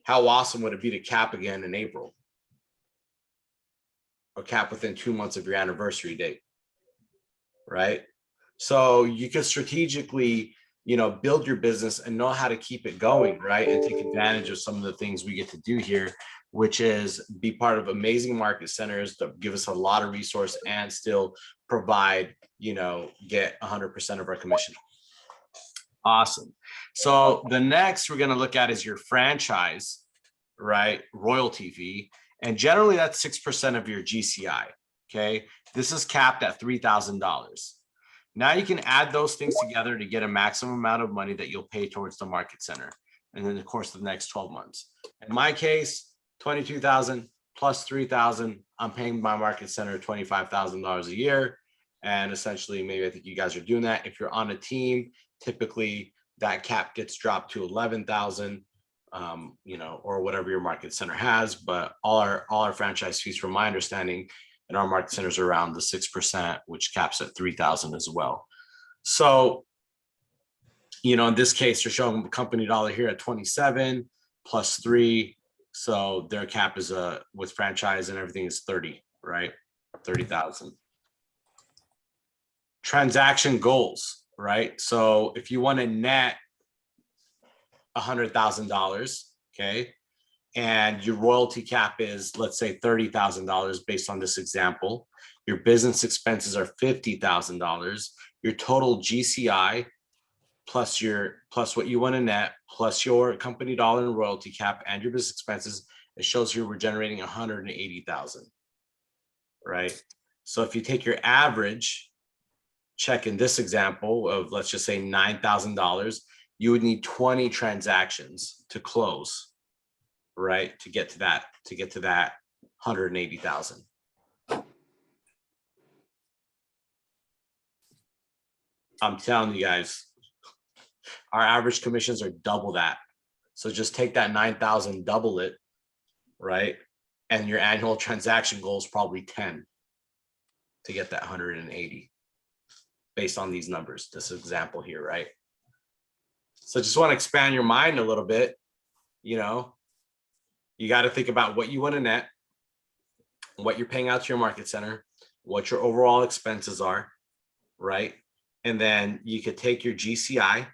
How awesome would it be to cap again in April, or cap within 2 months of your anniversary date, right? So you can strategically, build your business and know how to keep it going, right? And take advantage of some of the things we get to do here, which is be part of amazing market centers that give us a lot of resource and still provide, get 100% of our commission. Awesome. So the next we're going to look at is your franchise, right? Royalty fee. And generally that's 6% of your GCI. Okay. This is capped at $3,000. Now you can add those things together to get a maximum amount of money that you'll pay towards the market center. And then of course, the next 12 months. In my case, 22,000 plus 3,000, I'm paying my market center $25,000 a year. And essentially, maybe I think you guys are doing that. If you're on a team, typically that cap gets dropped to 11,000, or whatever your market center has. But all our franchise fees, from my understanding, in our market centers are around the 6%, which caps at 3,000 as well. So, in this case, they're showing the company dollar here at 27 plus 3. So their cap is with franchise and everything is 30, right? 30,000. Transaction goals, right? So if you want to net $100,000, okay, and your royalty cap is, let's say, $30,000 based on this example, your business expenses are $50,000, your total GCI plus what you want to net plus your company dollar and royalty cap and your business expenses, it shows here we're generating 180,000, right? So if you take your average check in this example of, let's just say, $9,000, you would need 20 transactions to close, right? To get to that 180,000. I'm telling you guys, our average commissions are double that. So just take that 9,000, double it, right? And your annual transaction goal is probably 10 to get that 180 based on these numbers, this example here, right? So just want to expand your mind a little bit. You got to think about what you want to net, what you're paying out to your market center, what your overall expenses are, right? And then you could take your GCI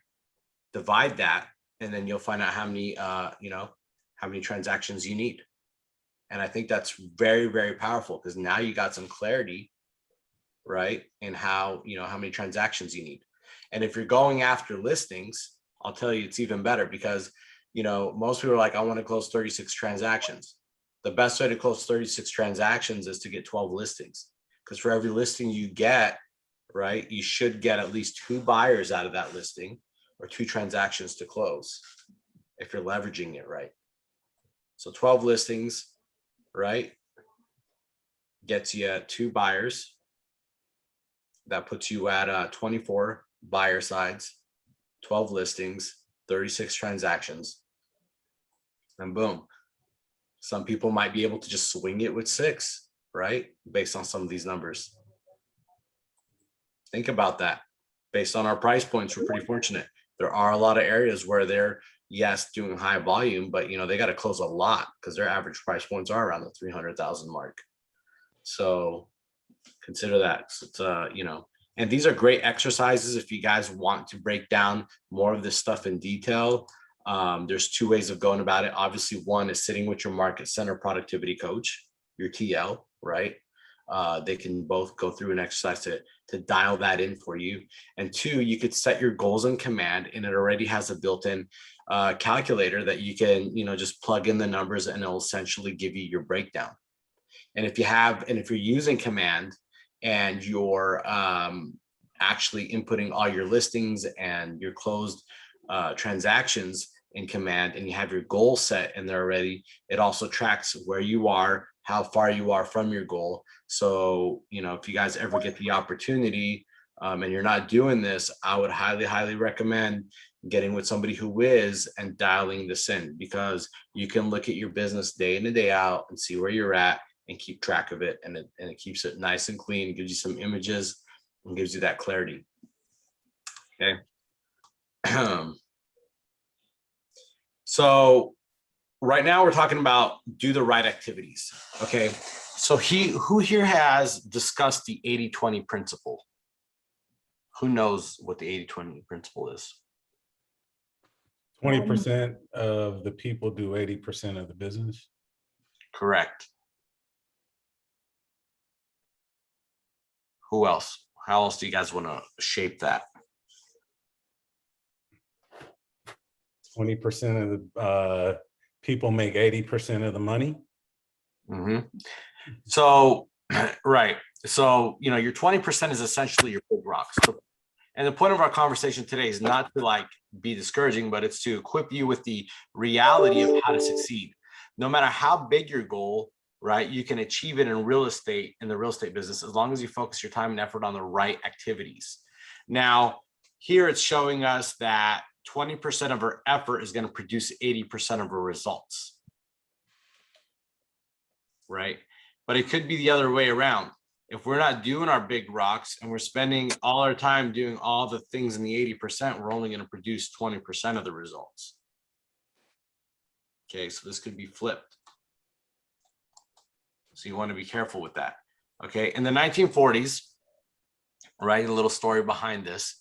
divide that, and then you'll find out how many, how many transactions you need. And I think that's very, very powerful because now you got some clarity, right? And how, how many transactions you need. And if you're going after listings, I'll tell you, it's even better because, most people are like, I want to close 36 transactions. The best way to close 36 transactions is to get 12 listings. Because for every listing you get, right, you should get at least 2 buyers out of that listing or 2 transactions to close if you're leveraging it right. So 12 listings, right, gets you 2 buyers. That puts you at 24 buyer sides, 12 listings, 36 transactions, and boom. Some people might be able to just swing it with 6, right? Based on some of these numbers. Think about that. Based on our price points, we're pretty fortunate. There are a lot of areas where they're, yes, doing high volume, but they got to close a lot because their average price points are around the 300,000 mark. So consider that. So it's, and these are great exercises if you guys want to break down more of this stuff in detail. There's 2 ways of going about it. Obviously, one is sitting with your market center productivity coach, your TL, right? They can both go through an exercise to dial that in for you. And 2, you could set your goals in Command, and it already has a built-in calculator that you can, just plug in the numbers and it'll essentially give you your breakdown. And if you're using Command and you're actually inputting all your listings and your closed transactions in Command, and you have your goal set in there already, it also tracks where you are, how far you are from your goal. So, if you guys ever get the opportunity and you're not doing this, I would highly, highly recommend getting with somebody who is and dialing this in, because you can look at your business day in and day out and see where you're at and keep track of it. And it keeps it nice and clean, gives you some images and gives you that clarity. Okay. So right now we're talking about do the right activities. Okay. So who here has discussed the 80-20 principle? Who knows what the 80-20 principle is? 20% of the people do 80% of the business. Correct. Who else? How else do you guys want to shape that? 20% of the people make 80% of the money. Mm-hmm. So, right. So, your 20% is essentially your big rocks. And the point of our conversation today is not to be discouraging, but it's to equip you with the reality of how to succeed. No matter how big your goal, right, you can achieve it in the real estate business, as long as you focus your time and effort on the right activities. Now, here it's showing us that 20% of our effort is going to produce 80% of our results. Right? But it could be the other way around. If we're not doing our big rocks and we're spending all our time doing all the things in the 80%, we're only going to produce 20% of the results. Okay, so this could be flipped. So you want to be careful with that. Okay, in the 1940s, right, a little story behind this.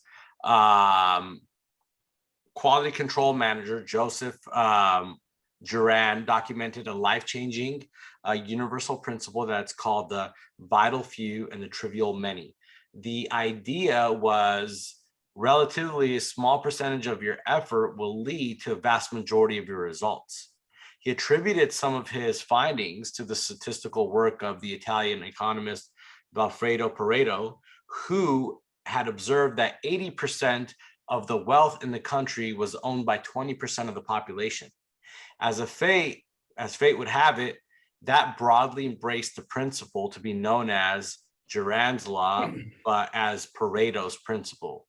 Quality control manager Joseph Juran documented a life-changing universal principle that's called the vital few and the trivial many. The idea was relatively a small percentage of your effort will lead to a vast majority of your results. He attributed some of his findings to the statistical work of the Italian economist Vilfredo Pareto, who had observed that 80% of the wealth in the country was owned by 20% of the population. As fate would have it, that broadly embraced the principle to be known as Juran's law, but as Pareto's principle.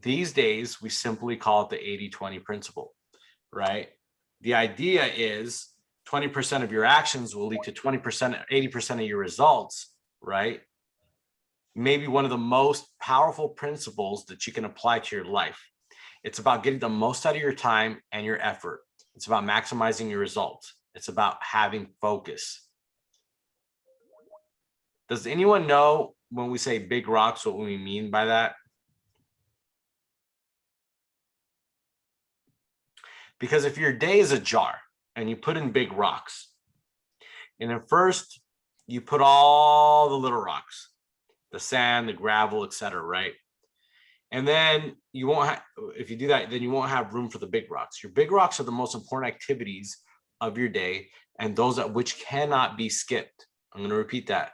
These days, we simply call it the 80-20 principle, right? The idea is 20% of your actions will lead to 20%, 80% of your results, right? Maybe one of the most powerful principles that you can apply to your life. It's about getting the most out of your time and your effort. It's about maximizing your results. It's about having focus. Does anyone know when we say big rocks, what we mean by that? Because if your day is a jar and you put in big rocks, and at first you put all the little rocks, the sand, the gravel, etc., right? And then you won't have, if you do that, then you won't have room for the big rocks. Your big rocks are the most important activities of your day, and those that which cannot be skipped. I'm going to repeat that.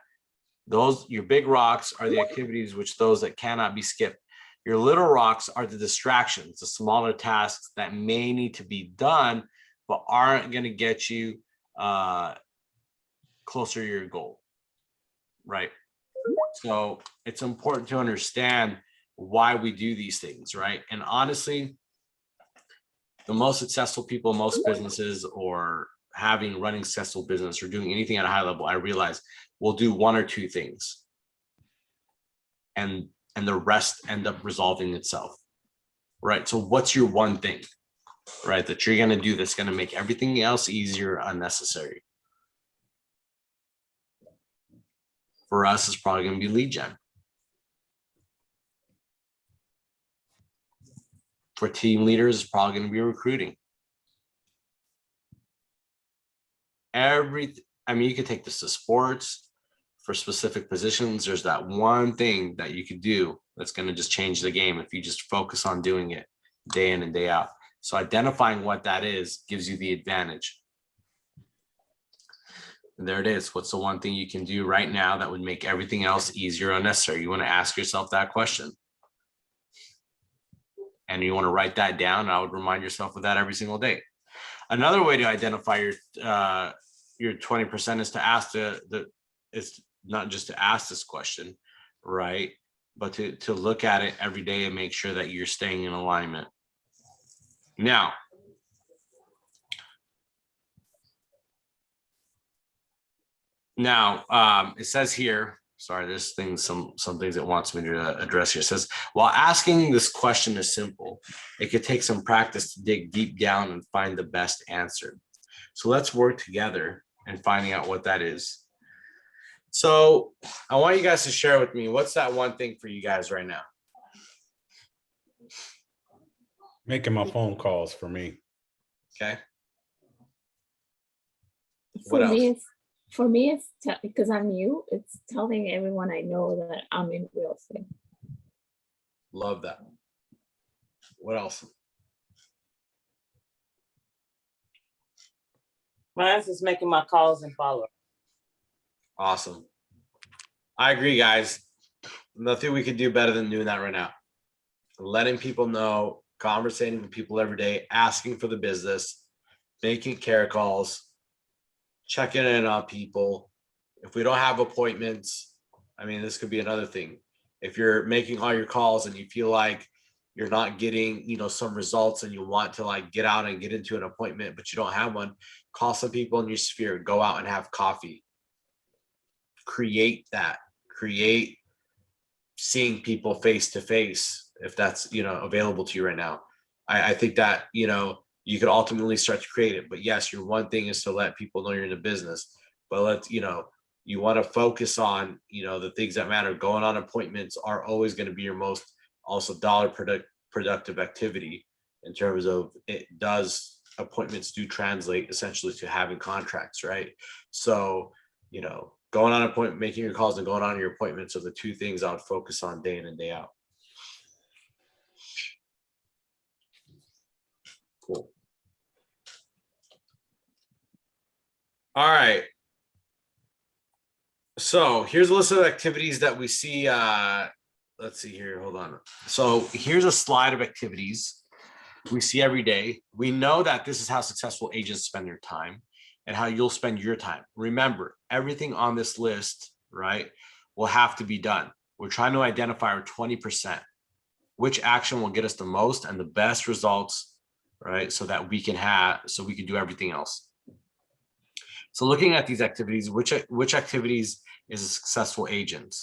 Your big rocks are the activities which those that cannot be skipped. Your little rocks are the distractions, the smaller tasks that may need to be done, but aren't going to get you closer to your goal, right? So it's important to understand why we do these things, right? And honestly, the most successful people, most businesses, or running successful business or doing anything at a high level, I realize will do one or two things, and the rest end up resolving itself, right? So what's your one thing, right, that you're going to do that's going to make everything else easier, unnecessary? For us, it's probably going to be lead gen. For team leaders, it's probably going to be recruiting. I mean, you could take this to sports. For specific positions, there's that one thing that you could do that's going to just change the game if you just focus on doing it day in and day out. So identifying what that is gives you the advantage. And there it is. What's the one thing you can do right now that would make everything else easier or unnecessary? You want to ask yourself that question. And you want to write that down. I would remind yourself of that every single day. Another way to identify your 20% is to ask it's not just to ask this question, right? But to look at it every day and make sure that you're staying in alignment. Now, it says here, sorry, there's some things it wants me to address here. It says, while asking this question is simple, it could take some practice to dig deep down and find the best answer. So let's work together in finding out what that is. So I want you guys to share with me, what's that one thing for you guys right now? Making my phone calls for me. Okay. For What me, else? it's because I'm new. It's telling everyone I know that I'm in real estate. Love that. What else? Mine's is making my calls and follow. Awesome. I agree, guys. Nothing we could do better than doing that right now. Letting people know, conversating with people every day, asking for the business, making care calls, checking in on people. If we don't have appointments, I mean, this could be another thing. If you're making all your calls and you feel like you're not getting, some results, and you want to like get out and get into an appointment, but you don't have one, call some people in your sphere, go out and have coffee. Create seeing people face to face, if that's, available to you right now. I think that, you could ultimately start to create it. But yes, your one thing is to let people know you're in the business, but you want to focus on, the things that matter. Going on appointments are always going to be your most also dollar productive activity, in terms of appointments do translate essentially to having contracts, right? So, going on appointment, making your calls and going on your appointments are the two things I would focus on day in and day out. Cool. All right. So here's a list of activities that we see. Let's see here. Hold on. So here's a slide of activities we see every day. We know that this is how successful agents spend their time and how you'll spend your time. Remember, everything on this list, right, will have to be done. We're trying to identify our 20%, which action will get us the most and the best results, right? So that we can do everything else. So looking at these activities, which activities is a successful agent?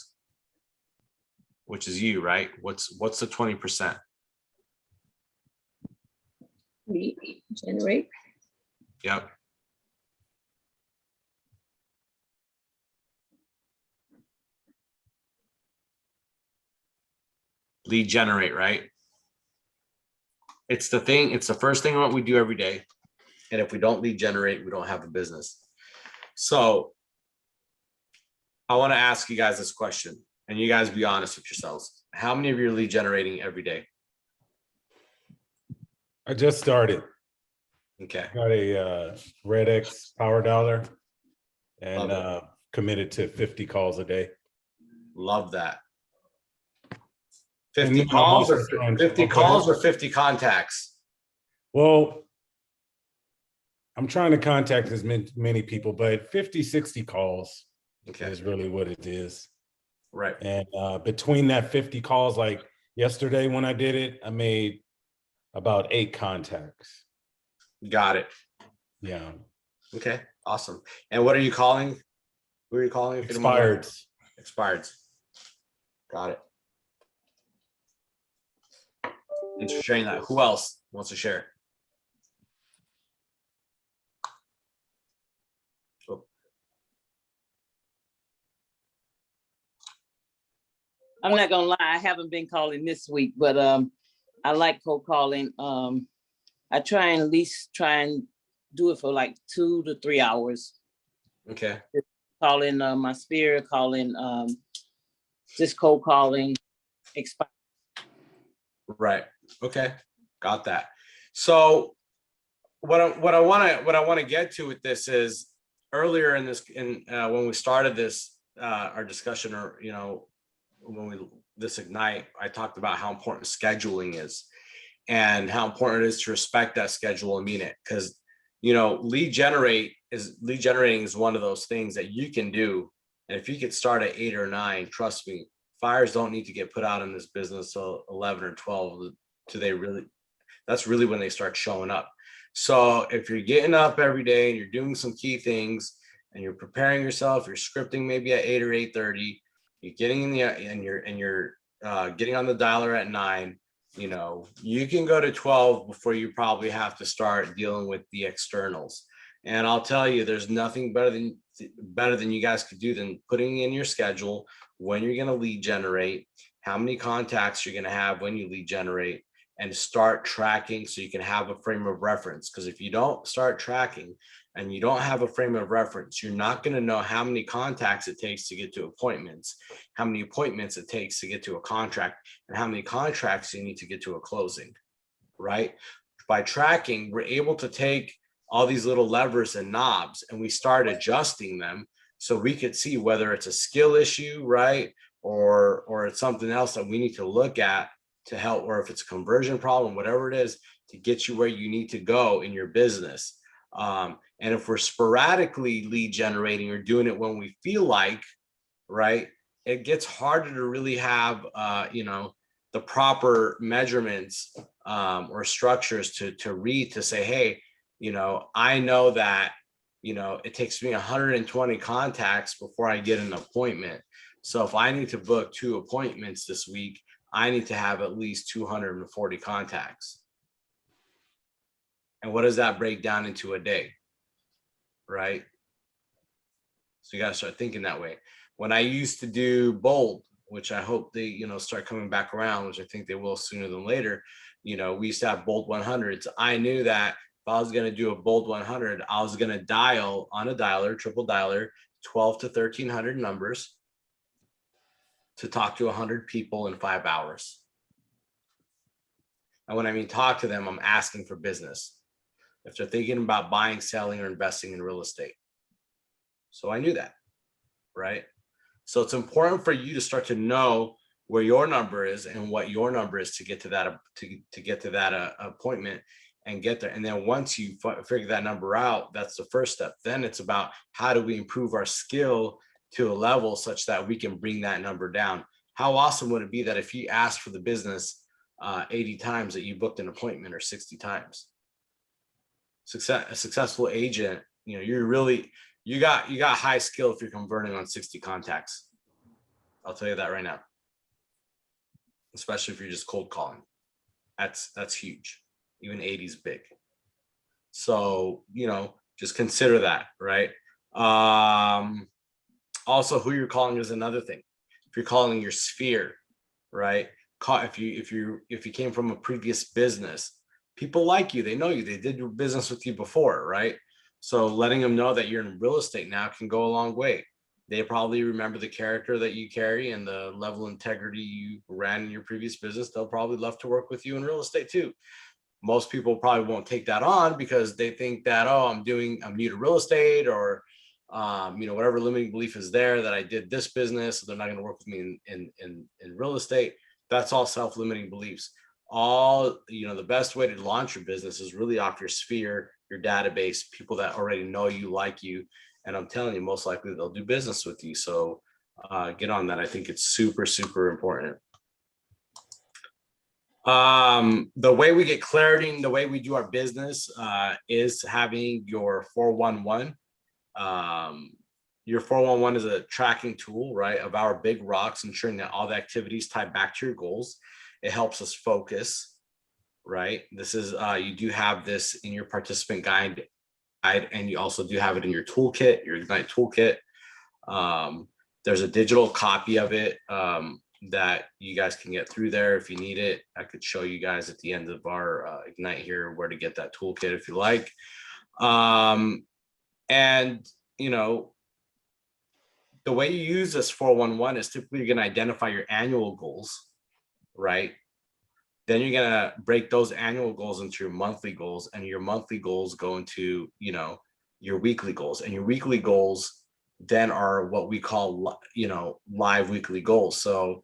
Which is you, right? What's the 20%? Lead generate. Yep. Lead generate, right? It's the first thing what we do every day. And if we don't lead generate, we don't have a business. So I want to ask you guys this question, and you guys be honest with yourselves. How many of you are lead generating every day? I just started. Okay. Got a Red X Power Dollar and Love committed to 50 calls a day. Love that. And 50 I'm calls also or trying- 50 calls or 50 contacts? Well, I'm trying to contact as many people, but 50, 60 calls Okay, is really what it is. right. And between that 50 calls, like yesterday when I did it, I made about 8 contacts. Got it. Yeah. Okay, awesome. And what are you calling? Who are you calling? if you don't mind? Expired. Expireds. Got it. Thanks for sharing that. Who else wants to share? Oh, I'm not gonna lie, I haven't been calling this week, but I like cold calling. I try and at least try and do it for like 2 to 3 hours. okay, Calling my sphere, calling just cold calling. Expired. right. Okay, got that. So what I want to get to with this is earlier in this, when we started this, our discussion, or, you know, this Ignite, I talked about how important scheduling is and how important it is to respect that schedule and mean it. Because, you know, lead generating is one of those things that you can do. And if you could start at 8 or 9, trust me, fires don't need to get put out in this business till 11 or 12 that's really when they start showing up. So if you're getting up every day and you're doing some key things and you're preparing yourself, you're scripting maybe at 8 or 8:30, you're getting in the and you're getting on the dialer at 9, you know, you can go to 12 before you probably have to start dealing with the externals. And I'll tell you, there's nothing better than you guys could do than putting in your schedule when you're going to lead generate, how many contacts you're going to have when you lead generate, and start tracking so you can have a frame of reference. Because if you don't start tracking and you don't have a frame of reference, you're not going to know how many contacts it takes to get to appointments, how many appointments it takes to get to a contract, and how many contracts you need to get to a closing, right? By tracking, we're able to take all these little levers and knobs and we start adjusting them so we could see whether it's a skill issue, right? Or it's something else that we need to look at to help, or if it's a conversion problem, whatever it is, to get you where you need to go in your business. And if we're sporadically lead generating or doing it when we feel like, right, it gets harder to really have, you know, the proper measurements or structures to read, to say, hey, you know, I know that, you know, it takes me 120 contacts before I get an appointment. So if I need to book 2 appointments this week, I need to have at least 240 contacts. And what does that break down into a day? Right? So you got to start thinking that way. When I used to do Bold, which I hope they, you know, start coming back around, which I think they will sooner than later, you know, we used to have Bold 100s. I knew that if I was going to do a Bold 100, I was going to dial on a dialer, triple dialer, 12 to 1300 numbers to talk to 100 people in 5 hours. And when I mean talk to them, I'm asking for business, if they're thinking about buying, selling, or investing in real estate. So I knew that, right? So it's important for you to start to know where your number is and what your number is to get to that, to get to that appointment and get there. And then once you figure that number out, that's the first step. Then it's about how do we improve our skill to a level such that we can bring that number down. How awesome would it be that if you asked for the business 80 times that you booked an appointment, or 60 times? A successful agent, you know, you're really, you got high skill if you're converting on 60 contacts. I'll tell you that right now. Especially if you're just cold calling. That's huge. Even 80 is big. So, you know, just consider that, right? Also, who you're calling is another thing. If you're calling your sphere, right? If you came from a previous business, People like you, they know you, they did business with you before, right? So letting them know that you're in real estate now can go a long way. They probably remember the character that you carry and the level of integrity you ran in your previous business. They'll probably love to work with you in real estate too. Most people probably won't take that on because they think that, oh, I'm new to real estate, or whatever limiting belief is there, that I did this business, so they're not going to work with me in real estate. That's all self-limiting beliefs. The best way to launch your business is really off your sphere, your database, people that already know you, like you, and I'm telling you, most likely they'll do business with you. So get on that. I think it's super, super important. The way we get clarity and the way we do our business is having your 411. Your 411 is a tracking tool, right, of our big rocks, ensuring that all the activities tie back to your goals. It helps us focus, right? This is you do have this in your participant guide, and you also do have it in your toolkit, your Ignite toolkit. There's a digital copy of it that you guys can get through there if you need it. I could show you guys at the end of our Ignite here where to get that toolkit if you like. And the way you use this 411 is typically you're going to identify your annual goals, right? Then you're going to break those annual goals into your monthly goals, and your monthly goals go into, your weekly goals, and your weekly goals then are what we call, live weekly goals. So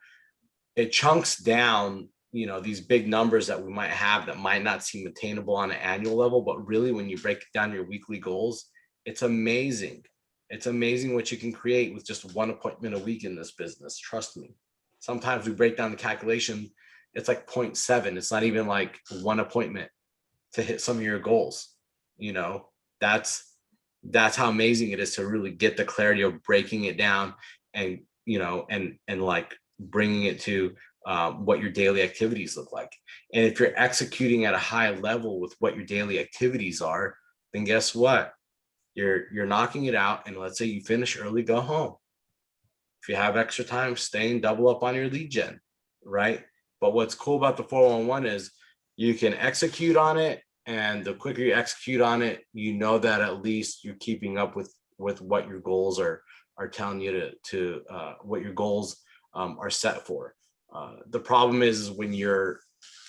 it chunks down, these big numbers that we might have that might not seem attainable on an annual level, but really when you break down your weekly goals, it's amazing. It's amazing what you can create with just one appointment a week in this business. Trust me. Sometimes we break down the calculation. It's like 0.7. It's not even like one appointment to hit some of your goals. That's how amazing it is to really get the clarity of breaking it down and, and like bringing it to what your daily activities look like. And if you're executing at a high level with what your daily activities are, then guess what? You're knocking it out. And let's say you finish early, go home. If you have extra time, stay and double up on your lead gen, right? But what's cool about the 411 is you can execute on it, and the quicker you execute on it, that at least you're keeping up with what your goals are telling you to what your goals are set for. The problem is when you're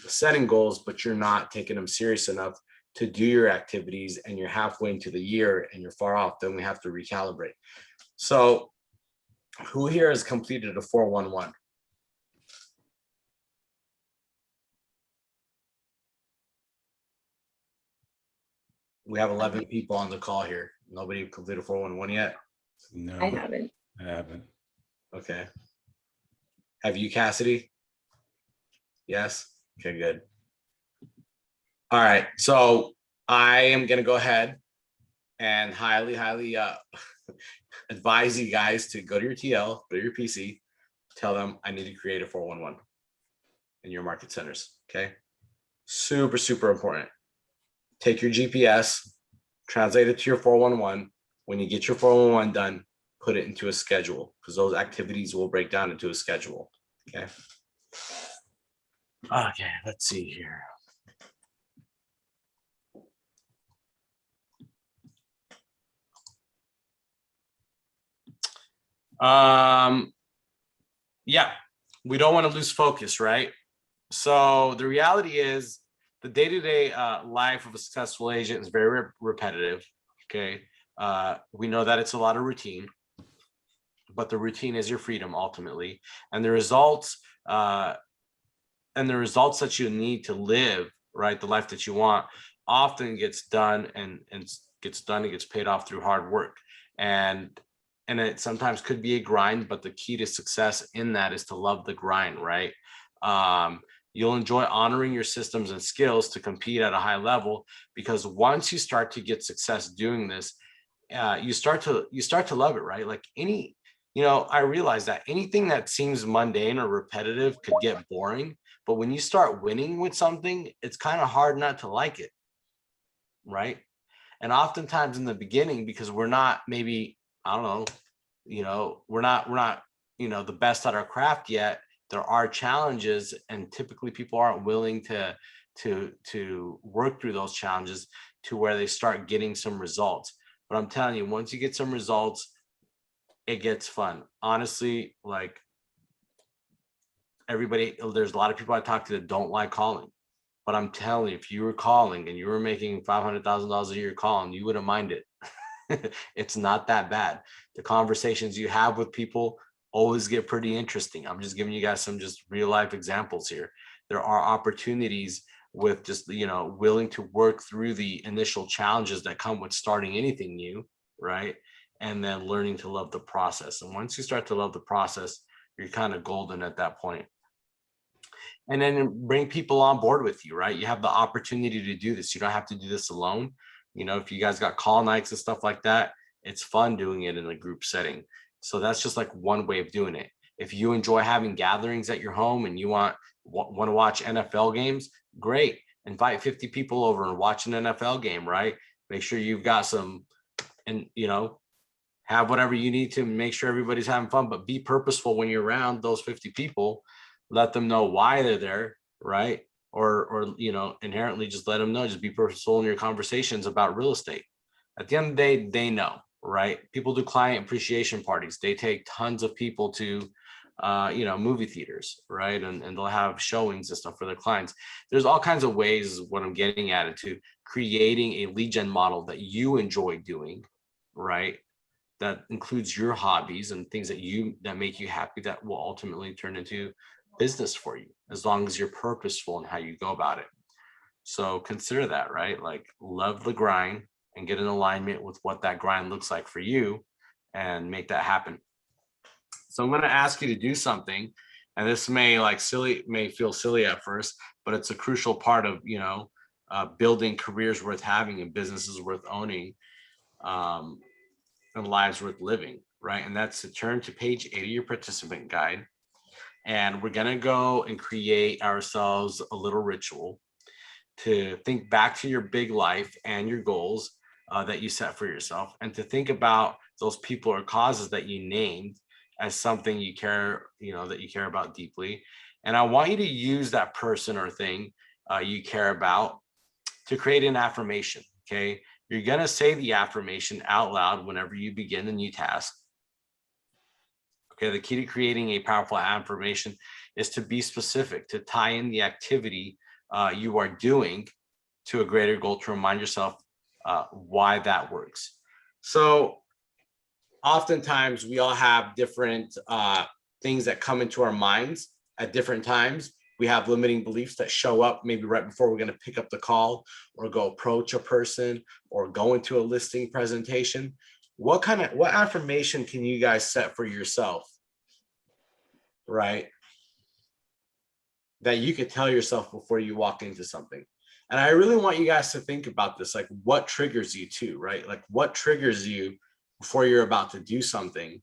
setting goals, but you're not taking them serious enough to do your activities, and you're halfway into the year and you're far off, then we have to recalibrate. So who here has completed a 411? We have 11 people on the call here. Nobody completed a 411 yet? No, I haven't. I haven't. Okay. Have you, Cassidy? Yes? Okay, good. All right. So I am going to go ahead and highly advise you guys to go to your TL, go to your PC, tell them I need to create a 411 in your market centers. Okay. Super, super important. Take your GPS, translate it to your 411. When you get your 411 done, put it into a schedule, because those activities will break down into a schedule. Okay. Okay, let's see here. Yeah, we don't want to lose focus, right? So the reality is the day-to-day life of a successful agent is very repetitive. Okay. We know that it's a lot of routine, but the routine is your freedom ultimately. And the results that you need to live, right, the life that you want, often gets done and gets paid off through hard work. And it sometimes could be a grind, but the key to success in that is to love the grind, right? You'll enjoy honoring your systems and skills to compete at a high level, because once you start to get success doing this, you start to love it, right? Like I realize that anything that seems mundane or repetitive could get boring, but when you start winning with something, it's kind of hard not to like it, right? And oftentimes in the beginning, because we're not maybe, I don't know, we're not the best at our craft yet, there are challenges, and typically people aren't willing to to work through those challenges to where they start getting some results. But I'm telling you, once you get some results, it gets fun. Honestly, like everybody, there's a lot of people I talk to that don't like calling. But I'm telling you, if you were calling and you were making $500,000 a year calling, you wouldn't mind it. It's not that bad. The conversations you have with people always get pretty interesting. I'm just giving you guys some just real life examples here. There are opportunities with just, willing to work through the initial challenges that come with starting anything new, right? And then learning to love the process. And once you start to love the process, you're kind of golden at that point. And then bring people on board with you, right? You have the opportunity to do this. You don't have to do this alone. If you guys got call nights and stuff like that, it's fun doing it in a group setting. So that's just like one way of doing it. If you enjoy having gatherings at your home and you want to watch NFL games, great. Invite 50 people over and watch an NFL game, right? Make sure you've got some, and have whatever you need to make sure everybody's having fun, but be purposeful when you're around those 50 people. Let them know why they're there, right? Or inherently just let them know, just be purposeful in your conversations about real estate. At the end of the day, they know, right? People do client appreciation parties. They take tons of people to movie theaters, right? And they'll have showings and stuff for their clients. There's all kinds of ways, what I'm getting at it, to creating a lead gen model that you enjoy doing, right? That includes your hobbies and things that make you happy, that will ultimately turn into business for you, as long as you're purposeful in how you go about it. So consider that, right? Like, love the grind and get in alignment with what that grind looks like for you and make that happen. So I'm going to ask you to do something, and this may feel silly at first, but it's a crucial part of, building careers worth having and businesses worth owning, and lives worth living, right? And that's to turn to page 8 of your participant guide. And we're going to go and create ourselves a little ritual to think back to your big life and your goals that you set for yourself, and to think about those people or causes that you named as something you care, that you care about deeply. And I want you to use that person or thing you care about to create an affirmation. Okay. You're going to say the affirmation out loud whenever you begin a new task. Okay, the key to creating a powerful affirmation is to be specific, to tie in the activity you are doing to a greater goal, to remind yourself why that works. So oftentimes we all have different things that come into our minds at different times. We have limiting beliefs that show up maybe right before we're going to pick up the call or go approach a person or go into a listing presentation. What affirmation can you guys set for yourself, right? That you could tell yourself before you walk into something. And I really want you guys to think about this, like what triggers you too, right? Like what triggers you before you're about to do something,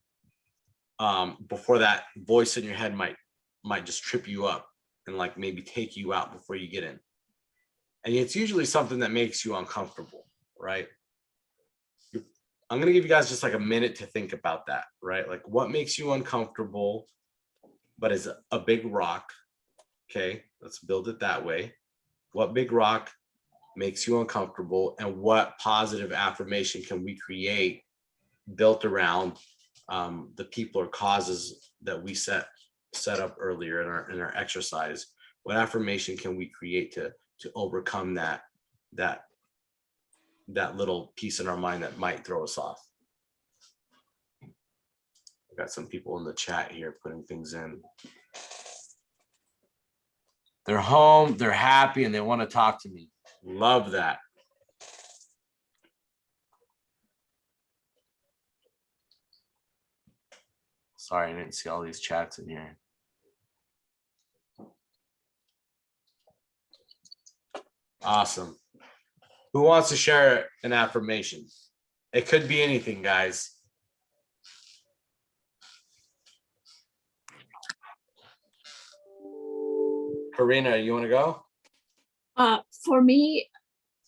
before that voice in your head might just trip you up and like maybe take you out before you get in. And it's usually something that makes you uncomfortable, right? I'm going to give you guys just like a minute to think about that, right? Like what makes you uncomfortable, but is a big rock. Okay, let's build it that way. What big rock makes you uncomfortable, and what positive affirmation can we create built around the people or causes that we set up earlier in our exercise? What affirmation can we create to overcome that little piece in our mind that might throw us off? I've got some people in the chat here putting things in. They're home, they're happy, and they want to talk to me. Love that. Sorry, I didn't see all these chats in here. Awesome. Who wants to share an affirmation? It could be anything, guys. Karina, you want to go? For me,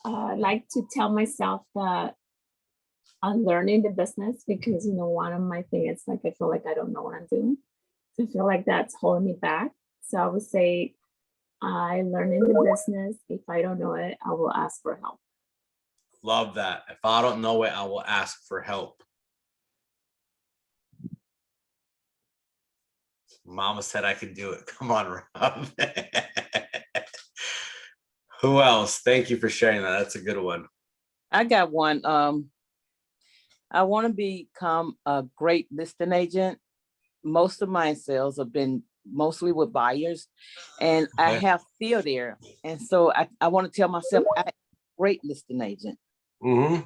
I like to tell myself that I'm learning the business, because one of my things is like I feel like I don't know what I'm doing. So I feel like that's holding me back. So I would say I learn in the business. If I don't know it, I will ask for help. Love that. If I don't know it, I will ask for help. Mama said I could do it. Come on, Rob. Who else? Thank you for sharing that. That's a good one. I got one. I want to become a great listing agent. Most of my sales have been mostly with buyers, and I Okay. have fear there. And so I want to tell myself I'm a great listing agent. I'm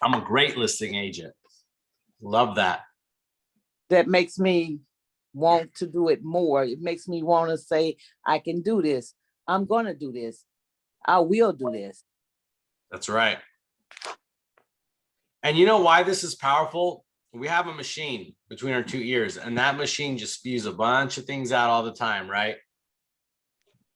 a great listing agent. Love that. That makes me want to do it more. It makes me want to say, I can do this. I'm going to do this. I will do this. That's right. And you know why this is powerful? We have a machine between our 2 ears, and that machine just spews a bunch of things out all the time, right?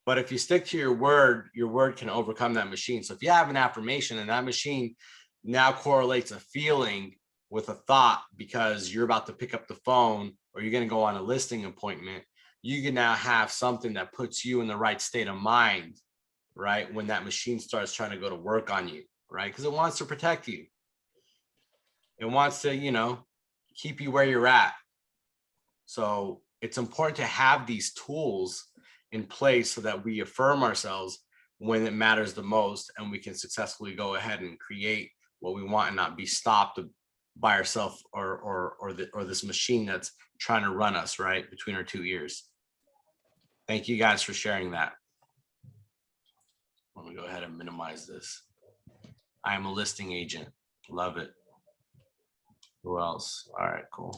But if you stick to your word can overcome that machine. So if you have an affirmation and that machine now correlates a feeling with a thought because you're about to pick up the phone or you're going to go on a listing appointment, you can now have something that puts you in the right state of mind, right? When that machine starts trying to go to work on you, right? Because it wants to protect you. It wants to, keep you where you're at. So it's important to have these tools in place so that we affirm ourselves when it matters the most, and we can successfully go ahead and create what we want and not be stopped by ourselves or this machine that's trying to run us right between our 2 ears. Thank you guys for sharing that. Let me go ahead and minimize this. I am a listing agent. Love it. Who else? All right, cool.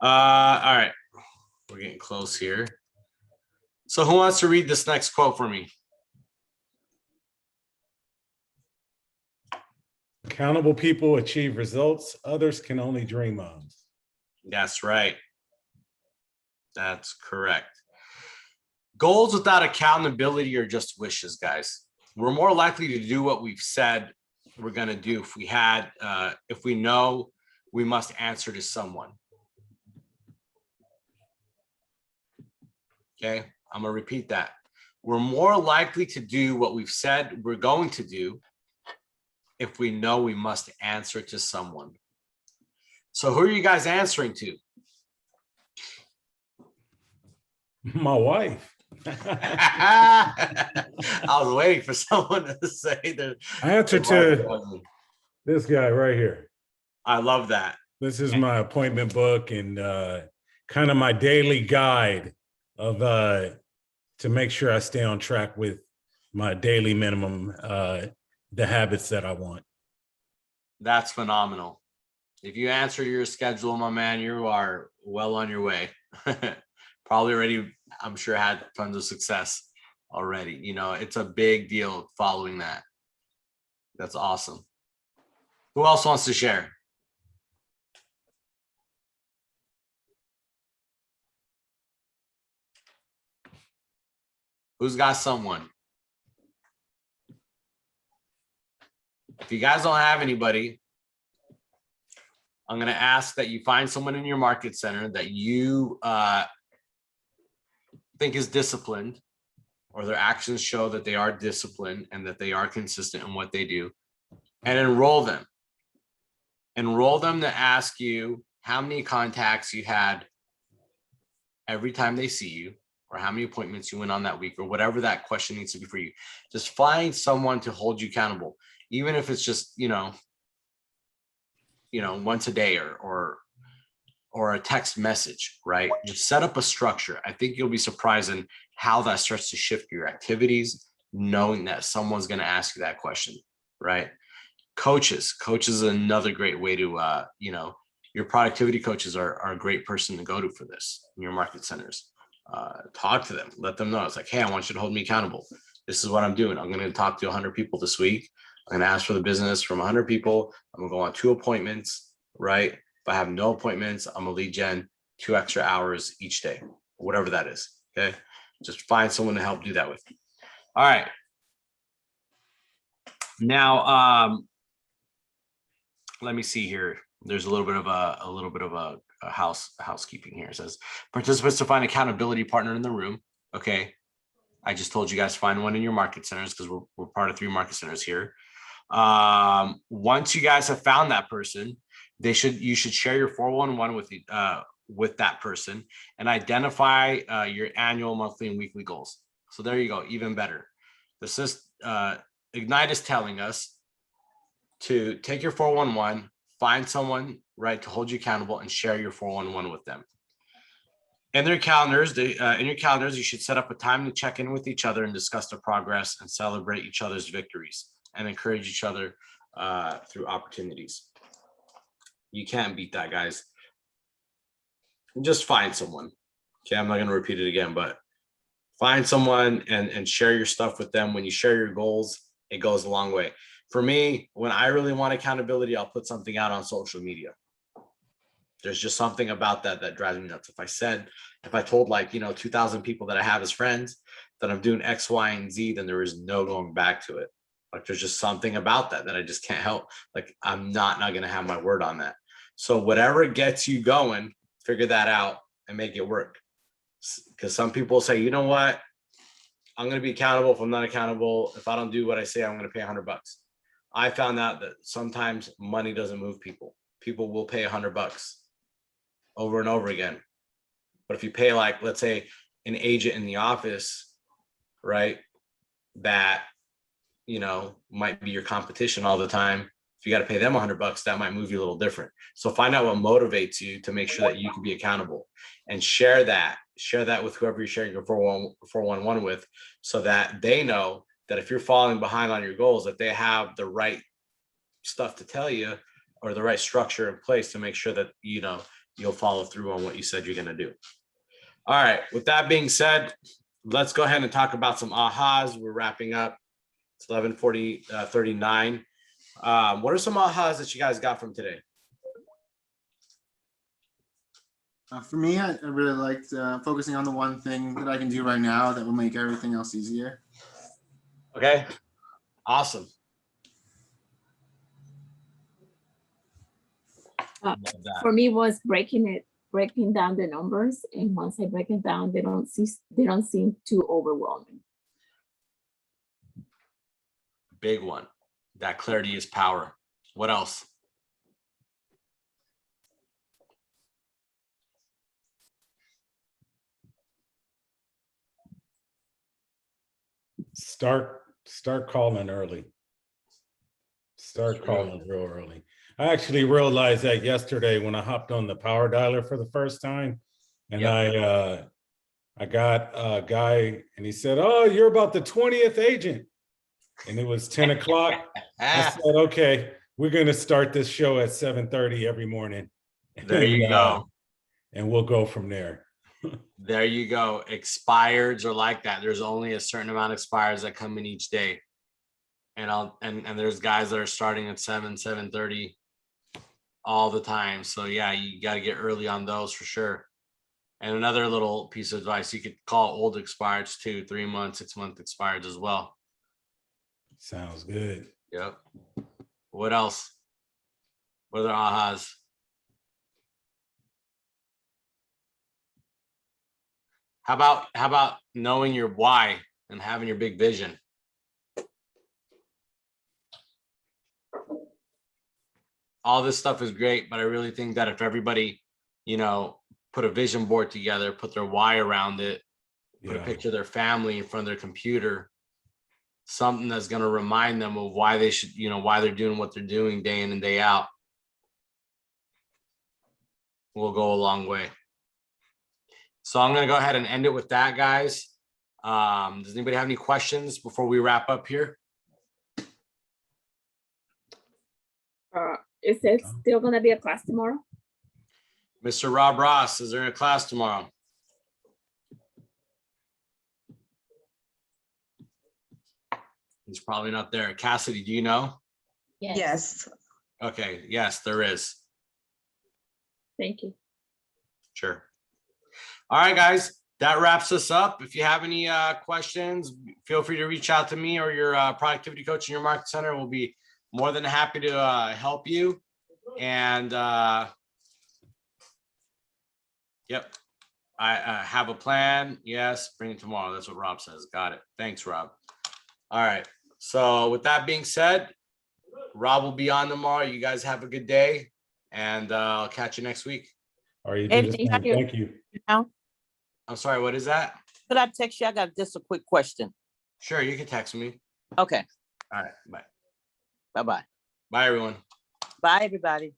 All right, we're getting close here. So who wants to read this next quote for me? Accountable people achieve results others can only dream of. That's right. That's correct. Goals without accountability are just wishes, guys. We're more likely to do what we've said we're going to do if we know we must answer to someone. Okay, I'm going to repeat that. We're more likely to do what we've said we're going to do if we know we must answer to someone. So who are you guys answering to? My wife. I was waiting for someone to say that. I answer to this guy right here. I love that. This is my appointment book and kind of my daily guide of to make sure I stay on track with my daily minimum, the habits that I want. That's phenomenal. If you answer your schedule, my man, you are well on your way. Probably already, I'm sure, had tons of success already. It's a big deal following that. That's awesome. Who else wants to share? Who's got someone? If you guys don't have anybody, I'm going to ask that you find someone in your market center that you think is disciplined, or their actions show that they are disciplined and that they are consistent in what they do, and enroll them. Enroll them to ask you how many contacts you had every time they see you, or how many appointments you went on that week, or whatever that question needs to be for you. Just find someone to hold you accountable, even if it's just, once a day or a text message, right? Just set up a structure. I think you'll be surprised in how that starts to shift your activities, knowing that someone's going to ask you that question, right? Coaches is another great way to, your productivity coaches are a great person to go to for this in your market centers. Talk to them, let them know. It's like, hey, I want you to hold me accountable. This is what I'm doing. I'm going to talk to 100 people this week. I'm going to ask for the business from 100 people. I'm going to go on 2 appointments, right? If I have no appointments, I'm going to lead gen 2 extra hours each day, whatever that is. Okay. Just find someone to help do that with you. All right. Now, let me see here. There's a little bit of a housekeeping here. It says participants to find accountability partner in the room. Okay. I just told you guys find one in your market centers because we're part of 3 market centers here. Once you guys have found that person, you should share your 411 with that person and identify your annual, monthly, and weekly goals. So there you go, even better. This is Ignite is telling us to take your 411, find someone, right, to hold you accountable and share your 411 with them. In their calendars, in your calendars, you should set up a time to check in with each other and discuss their progress and celebrate each other's victories and encourage each other through opportunities. You can't beat that, guys. Just find someone. Okay, I'm not going to repeat it again, but find someone and share your stuff with them. When you share your goals, it goes a long way. For me, when I really want accountability, I'll put something out on social media. There's just something about that drives me nuts. If I told 2,000 people that I have as friends that I'm doing X, Y, and Z, then there is no going back to it. Like there's just something about that I just can't help. Like I'm not going to have my word on that. So whatever gets you going, figure that out and make it work. Because some people say, you know what? I'm going to be accountable if I'm not accountable. If I don't do what I say, I'm going to pay $100. I found out that sometimes money doesn't move people. People will pay $100 over and over again. But if you pay let's say an agent in the office, right, that, might be your competition all the time. If you got to pay them $100, that might move you a little different. So find out what motivates you to make sure that you can be accountable and share that with whoever you're sharing your 411 with, so that they know that if you're falling behind on your goals, that they have the right stuff to tell you or the right structure in place to make sure that, you'll follow through on what you said you're going to do. All right. With that being said, let's go ahead and talk about some ahas. We're wrapping up. It's 11:39. What are some ahas that you guys got from today? For me, I really liked focusing on the one thing that I can do right now that will make everything else easier. Okay. Awesome. Love that. For me was breaking down the numbers, and once I break it down, they don't seem too overwhelming. Big one. That clarity is power. What else? Start calling early. Start calling real early. I actually realized that yesterday when I hopped on the power dialer for the first time, and I got a guy and he said, "Oh, you're about the 20th agent." And it was 10 o'clock. I said, "Okay, we're going to start this show at 7:30 every morning." There you go. And we'll go from there. There you go. Expireds are like that. There's only a certain amount of expires that come in each day. And there's guys that are starting at 7:30 all the time. So yeah, you got to get early on those for sure. And another little piece of advice, you could call old expireds too, 3 months, 6 month expireds as well. Sounds good. Yep. What else? What other ahas? How about knowing your why and having your big vision? All this stuff is great, but I really think that if everybody, put a vision board together, put their why around it, put a picture of their family in front of their computer, something that's going to remind them of why they should, why they're doing what they're doing day in and day out, will go a long way. So I'm going to go ahead and end it with that, guys. Does anybody have any questions before we wrap up here? Is it still going to be a class tomorrow? Mr. Rob Ross, is there a class tomorrow? He's probably not there. Cassidy, do you know? Yes. Okay, yes, there is. Thank you. Sure. All right, guys, that wraps us up. If you have any questions, feel free to reach out to me or your productivity coach in your market center. We'll be more than happy to help you. And yep. I have a plan. Yes, bring it tomorrow. That's what Rob says. Got it. Thanks, Rob. All right. So with that being said, Rob will be on tomorrow. You guys have a good day, and I'll catch you next week. Or you do the Anything same. here? Thank you. Now, I'm sorry. What is that? could I text you? I got just a quick question. Sure, you can text me. Okay, All right. Bye. bye-bye. Bye, everyone. Bye, everybody.